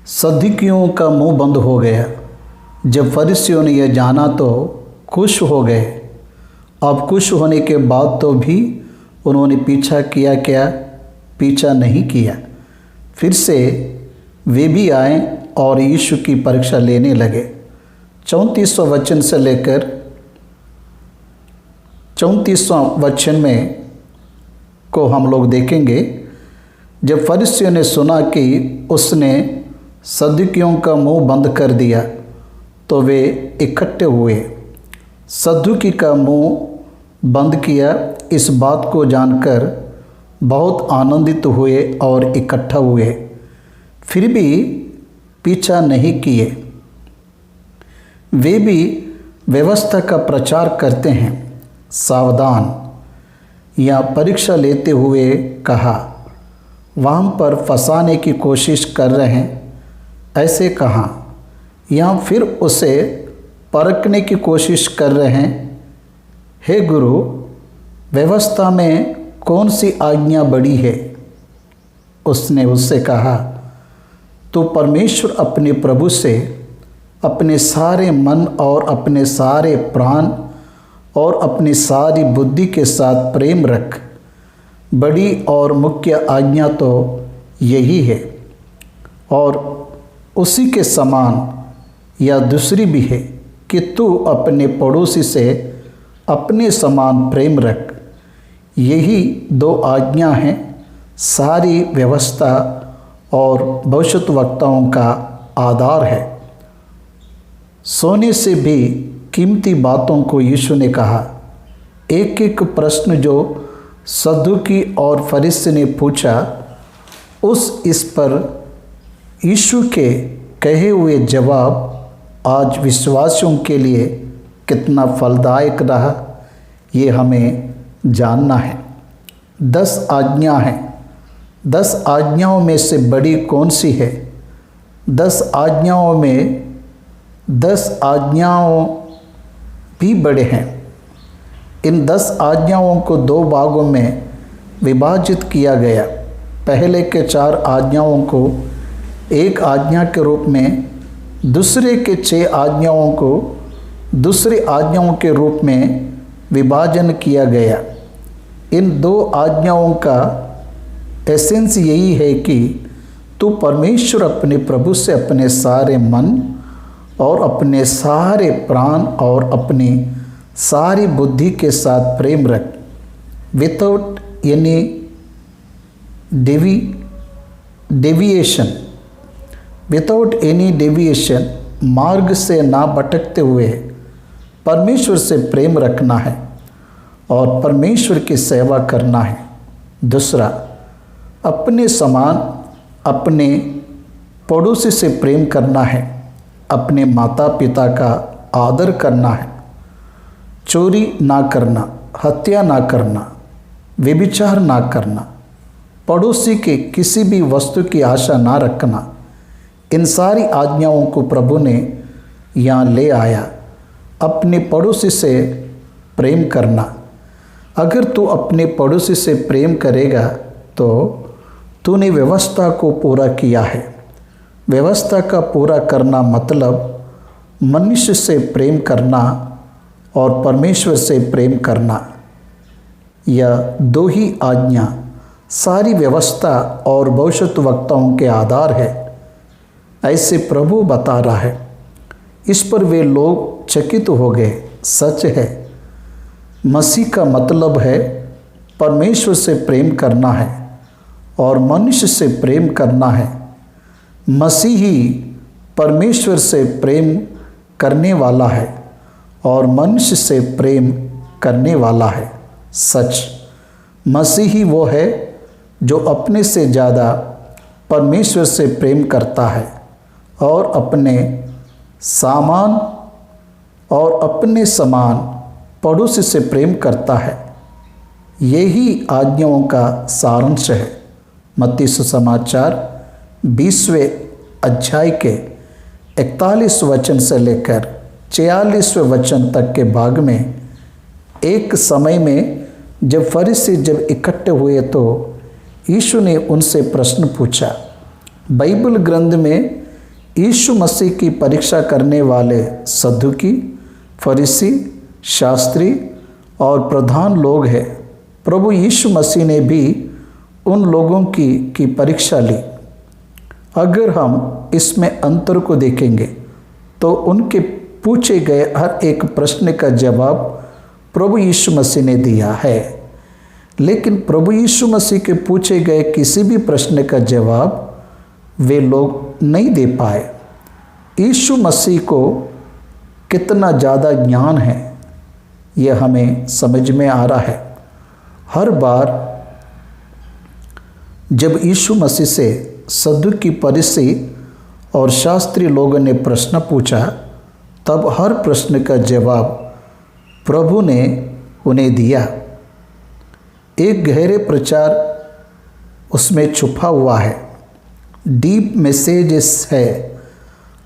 सदूकियों का मुंह बंद हो गया। जब फरीसियों ने यह जाना तो खुश हो गए। अब खुश होने के बाद तो भी उन्होंने पीछा किया क्या? पीछा नहीं किया। फिर से वे भी आए और यीशु की परीक्षा लेने लगे। 34वां वचन से लेकर 34वां वचन में को हम लोग देखेंगे। जब फरीसियों ने सुना कि उसने सदूकियों का मुंह बंद कर दिया तो वे इकट्ठे हुए। सदूकी का मुंह बंद किया, इस बात को जानकर बहुत आनंदित हुए और इकट्ठा हुए, फिर भी पीछा नहीं किए। वे भी व्यवस्था का प्रचार करते हैं। सावधान या परीक्षा लेते हुए कहा, वहाँ पर फंसाने की कोशिश कर रहे हैं, ऐसे कहा, या फिर उसे परखने की कोशिश कर रहे हैं। हे गुरु, व्यवस्था में कौन सी आज्ञा बड़ी है? उसने उससे कहा, तो परमेश्वर अपने प्रभु से अपने सारे मन और अपने सारे प्राण और अपनी सारी बुद्धि के साथ प्रेम रख। बड़ी और मुख्य आज्ञा तो यही है, और उसी के समान या दूसरी भी है कि तू अपने पड़ोसी से अपने समान प्रेम रख। यही दो आज्ञा हैं, सारी व्यवस्था और भविष्यद्वक्ताओं का आधार है। सोने से भी कीमती बातों को यीशु ने कहा। एक एक प्रश्न जो सदूकी और फरीसी ने पूछा, इस पर यीशु के कहे हुए जवाब आज विश्वासियों के लिए कितना फलदायक रहा, ये हमें जानना है। 10 आज्ञा हैं। 10 आज्ञाओं में से बड़ी कौन सी है? 10 आज्ञाओं में 10 आज्ञाओं भी बड़े हैं। इन 10 आज्ञाओं को 2 भागों में विभाजित किया गया। पहले के 4 आज्ञाओं को एक आज्ञा के रूप में, दूसरे के 6 आज्ञाओं को दूसरी आज्ञाओं के रूप में विभाजन किया गया। इन 2 आज्ञाओं का एसेंस यही है कि तू परमेश्वर अपने प्रभु से अपने सारे मन और अपने सारे प्राण और अपनी सारी बुद्धि के साथ प्रेम रख, विदाउट एनी डेविएशन, मार्ग से ना भटकते हुए परमेश्वर से प्रेम रखना है और परमेश्वर की सेवा करना है। दूसरा, अपने समान अपने पड़ोसी से प्रेम करना है, अपने माता पिता का आदर करना है, चोरी ना करना, हत्या ना करना, व्यभिचार ना करना, पड़ोसी के किसी भी वस्तु की आशा ना रखना। इन सारी आज्ञाओं को प्रभु ने यहाँ ले आया। अपने पड़ोसी से प्रेम करना। अगर तू अपने पड़ोसी से प्रेम करेगा तो तूने व्यवस्था को पूरा किया है। व्यवस्था का पूरा करना मतलब मनुष्य से प्रेम करना और परमेश्वर से प्रेम करना। यह 2 ही आज्ञा सारी व्यवस्था और भविष्यद्वक्ताओं के आधार है, ऐसे प्रभु बता रहा है। इस पर वे लोग चकित हो गए। सच है, मसीह का मतलब है परमेश्वर से प्रेम करना है और मनुष्य से प्रेम करना है। मसीह ही परमेश्वर से प्रेम करने वाला है और मनुष्य से प्रेम करने वाला है। सच, मसीह ही वो है जो अपने से ज़्यादा परमेश्वर से प्रेम करता है और अपने सामान और अपने समान पड़ोसी से प्रेम करता है। यही आज्ञाओं का सारांश है। मत्ती सुसमाचार 20वें अध्याय के 41 वचन से लेकर 46वें वचन तक के भाग में एक समय में जब फरीसी इकट्ठे हुए तो यीशु ने उनसे प्रश्न पूछा। बाइबल ग्रंथ में यीशु मसीह की परीक्षा करने वाले सदूकी, फरीसी, शास्त्री और प्रधान लोग हैं। प्रभु यीशु मसीह ने भी उन लोगों की परीक्षा ली। अगर हम इसमें अंतर को देखेंगे तो उनके पूछे गए हर एक प्रश्न का जवाब प्रभु यीशु मसीह ने दिया है। लेकिन प्रभु यीशु मसीह के पूछे गए किसी भी प्रश्न का जवाब वे लोग नहीं दे पाए। यीशु मसीह को कितना ज़्यादा ज्ञान है यह हमें समझ में आ रहा है। हर बार जब यीशु मसीह से सदुकी फरीसी और शास्त्री लोगों ने प्रश्न पूछा, तब हर प्रश्न का जवाब प्रभु ने उन्हें दिया। एक गहरे प्रचार उसमें छुपा हुआ है, डीप मैसेजेस है।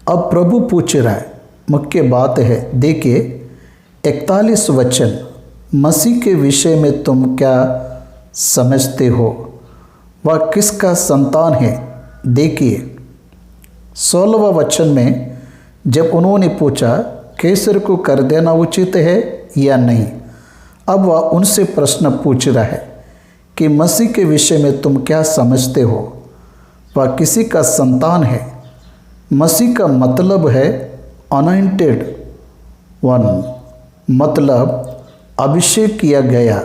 अब प्रभु पूछ रहा है, मुख्य बात है, देखिए 41 वचन, मसीह के विषय में तुम क्या समझते हो, वह किसका संतान है। देखिए 16वां वचन में जब उन्होंने पूछा कैसर को कर देना उचित है या नहीं, अब वह उनसे प्रश्न पूछ रहा है कि मसीह के विषय में तुम क्या समझते हो, वह किसी का संतान है। मसीह का मतलब है अनॉइंटेड वन, मतलब अभिषेक किया गया।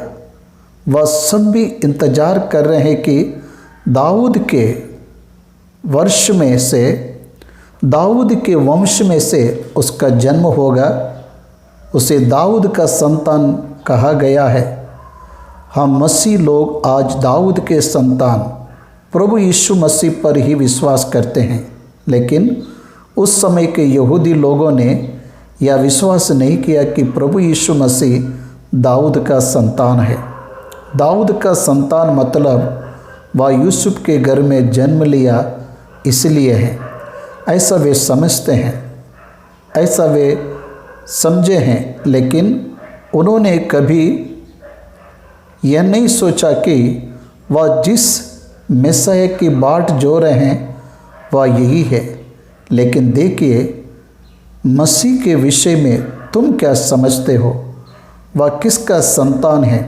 वह सब भी इंतजार कर रहे हैं कि दाऊद के वर्ष में से, दाऊद के वंश में से उसका जन्म होगा। उसे दाऊद का संतान कहा गया है। हम मसीह लोग आज दाऊद के संतान प्रभु यीशु मसीह पर ही विश्वास करते हैं। लेकिन उस समय के यहूदी लोगों ने यह विश्वास नहीं किया कि प्रभु यीशु मसीह दाऊद का संतान है। दाऊद का संतान मतलब वह यूसुफ के घर में जन्म लिया इसलिए है, ऐसा वे समझते हैं, ऐसा वे समझे हैं। लेकिन उन्होंने कभी यह नहीं सोचा कि वह जिस मैसाया की बाट जो रहे हैं वह यही है। लेकिन देखिए मसीह के विषय में तुम क्या समझते हो, वह किसका संतान है।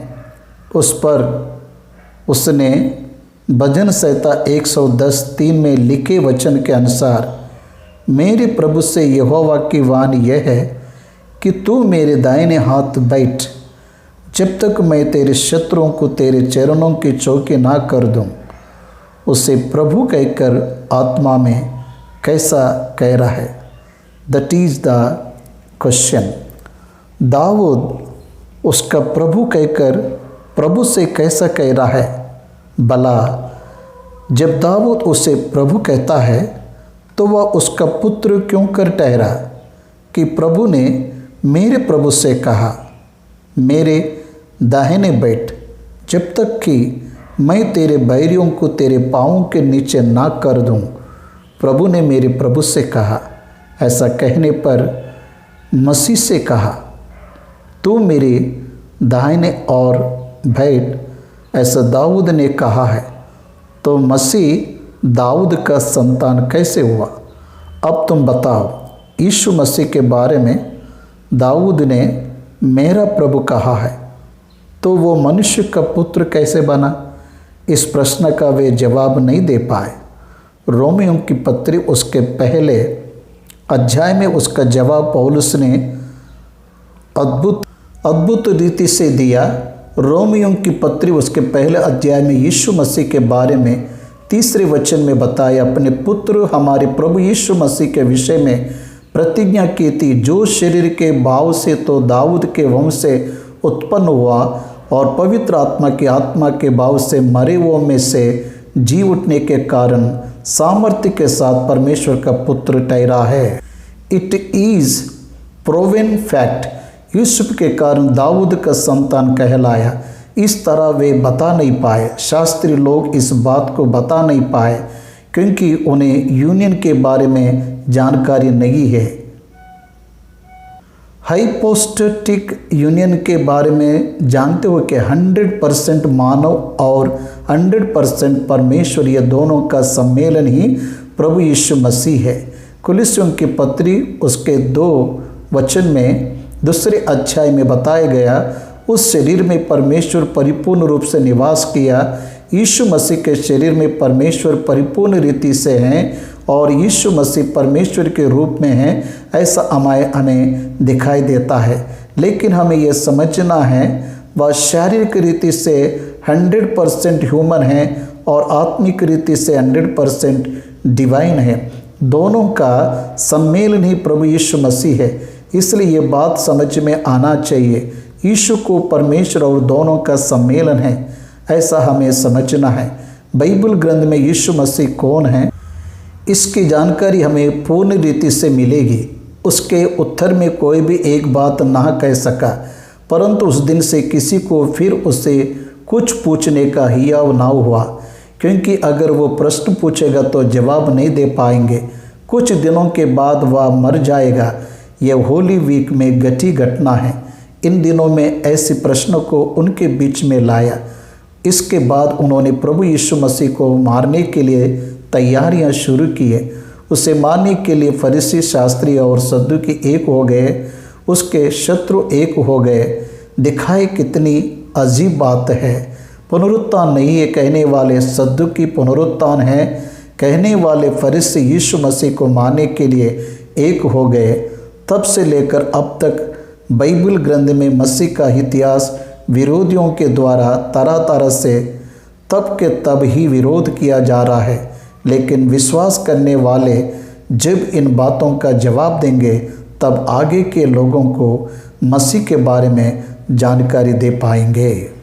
उस पर उसने भजन संहिता 110:3 में लिखे वचन के अनुसार, मेरे प्रभु से यहोवा की वाणी यह है कि तू मेरे दाहिने हाथ बैठ, जब तक मैं तेरे शत्रुओं को तेरे चरणों की चौकी ना कर दूं। उसे प्रभु कहकर आत्मा में कैसा कह रहा है, that is the question. Daud उसका प्रभु कहकर प्रभु से कैसा कह रहा है। भला जब दाऊद उसे प्रभु कहता है तो वह उसका पुत्र क्यों कर ठहरा कि प्रभु ने मेरे प्रभु से कहा, मेरे दाहिने बैठ, जब तक कि मैं तेरे बैरियों को तेरे पाँवों के नीचे ना कर दूं। प्रभु ने मेरे प्रभु से कहा। ऐसा कहने पर मसीह से कहा, तू मेरे दाहिने और बैठ, ऐसा दाऊद ने कहा है। तो मसीह दाऊद का संतान कैसे हुआ। अब तुम बताओ, यीशु मसीह के बारे में दाऊद ने मेरा प्रभु कहा है, तो वो मनुष्य का पुत्र कैसे बना। इस प्रश्न का वे जवाब नहीं दे पाए। रोमियों की पत्री उसके पहले अध्याय में उसका जवाब पौलुस ने अद्भुत रीति से दिया। रोमियों की पत्री उसके पहले अध्याय में यीशु मसीह के बारे में 3 वचन में बताया, अपने पुत्र हमारे प्रभु यीशु मसीह के विषय में प्रतिज्ञा की थी, जो शरीर के भाव से तो दाऊद के वंश से उत्पन्न हुआ और पवित्र आत्मा के भाव से मरे हुओं में से जी उठने के कारण सामर्थ्य के साथ परमेश्वर का पुत्र ठहरा है। It is proven fact, Yusuf के कारण दाऊद का संतान कहलाया। इस तरह वे बता नहीं पाए, शास्त्री लोग इस बात को बता नहीं पाए क्योंकि उन्हें यूनियन के बारे में जानकारी नहीं है। हाइपोस्टेटिक यूनियन के बारे में जानते हो कि 100% मानव और 100% परमेश्वर, ये दोनों का सम्मेलन ही प्रभु यीशु मसीह है। कुलिस्सियों की पत्री उसके 2 वचन में 2 अध्याय में बताया गया, उस शरीर में परमेश्वर परिपूर्ण रूप से निवास किया। यीशु मसीह के शरीर में परमेश्वर परिपूर्ण रीति से हैं और यीशु मसीह परमेश्वर के रूप में हैं, ऐसा हमें दिखाई देता है। लेकिन हमें यह समझना है वह शारीरिक रीति से 100% ह्यूमन है और आत्मिक रीति से 100% डिवाइन है। दोनों का सम्मेलन ही प्रभु यीशु मसीह है। इसलिए ये बात समझ में आना चाहिए, यीशु को परमेश्वर और दोनों का सम्मेलन है, ऐसा हमें समझना है। बाइबल ग्रंथ में यीशु मसीह कौन है, इसकी जानकारी हमें पूर्ण रीति से मिलेगी। उसके उत्तर में कोई भी एक बात ना कह सका, परंतु उस दिन से किसी को फिर उससे कुछ पूछने का हियाव ना हुआ, क्योंकि अगर वो प्रश्न पूछेगा तो जवाब नहीं दे पाएंगे। कुछ दिनों के बाद वह मर जाएगा। यह होली वीक में घटी घटना है। इन दिनों में ऐसे प्रश्नों को उनके बीच में लाया। इसके बाद उन्होंने प्रभु यीशु मसीह को मारने के लिए तैयारियां शुरू की है। उसे मारने के लिए फरीसी, शास्त्री और सद्दुकी एक हो गए, उसके शत्रु एक हो गए। दिखाए कितनी अजीब बात है। पुनरुत्थान नहीं है कहने वाले सद्दुकी पुनरुत्थान है कहने वाले फरीसी यीशु मसीह को मारने के लिए एक हो गए। तब से लेकर अब तक बाइबल ग्रंथ में मसीह का इतिहास विरोधियों के द्वारा तरह तरह से तब के तब ही विरोध किया जा रहा है। लेकिन विश्वास करने वाले जब इन बातों का जवाब देंगे तब आगे के लोगों को मसीह के बारे में जानकारी दे पाएंगे।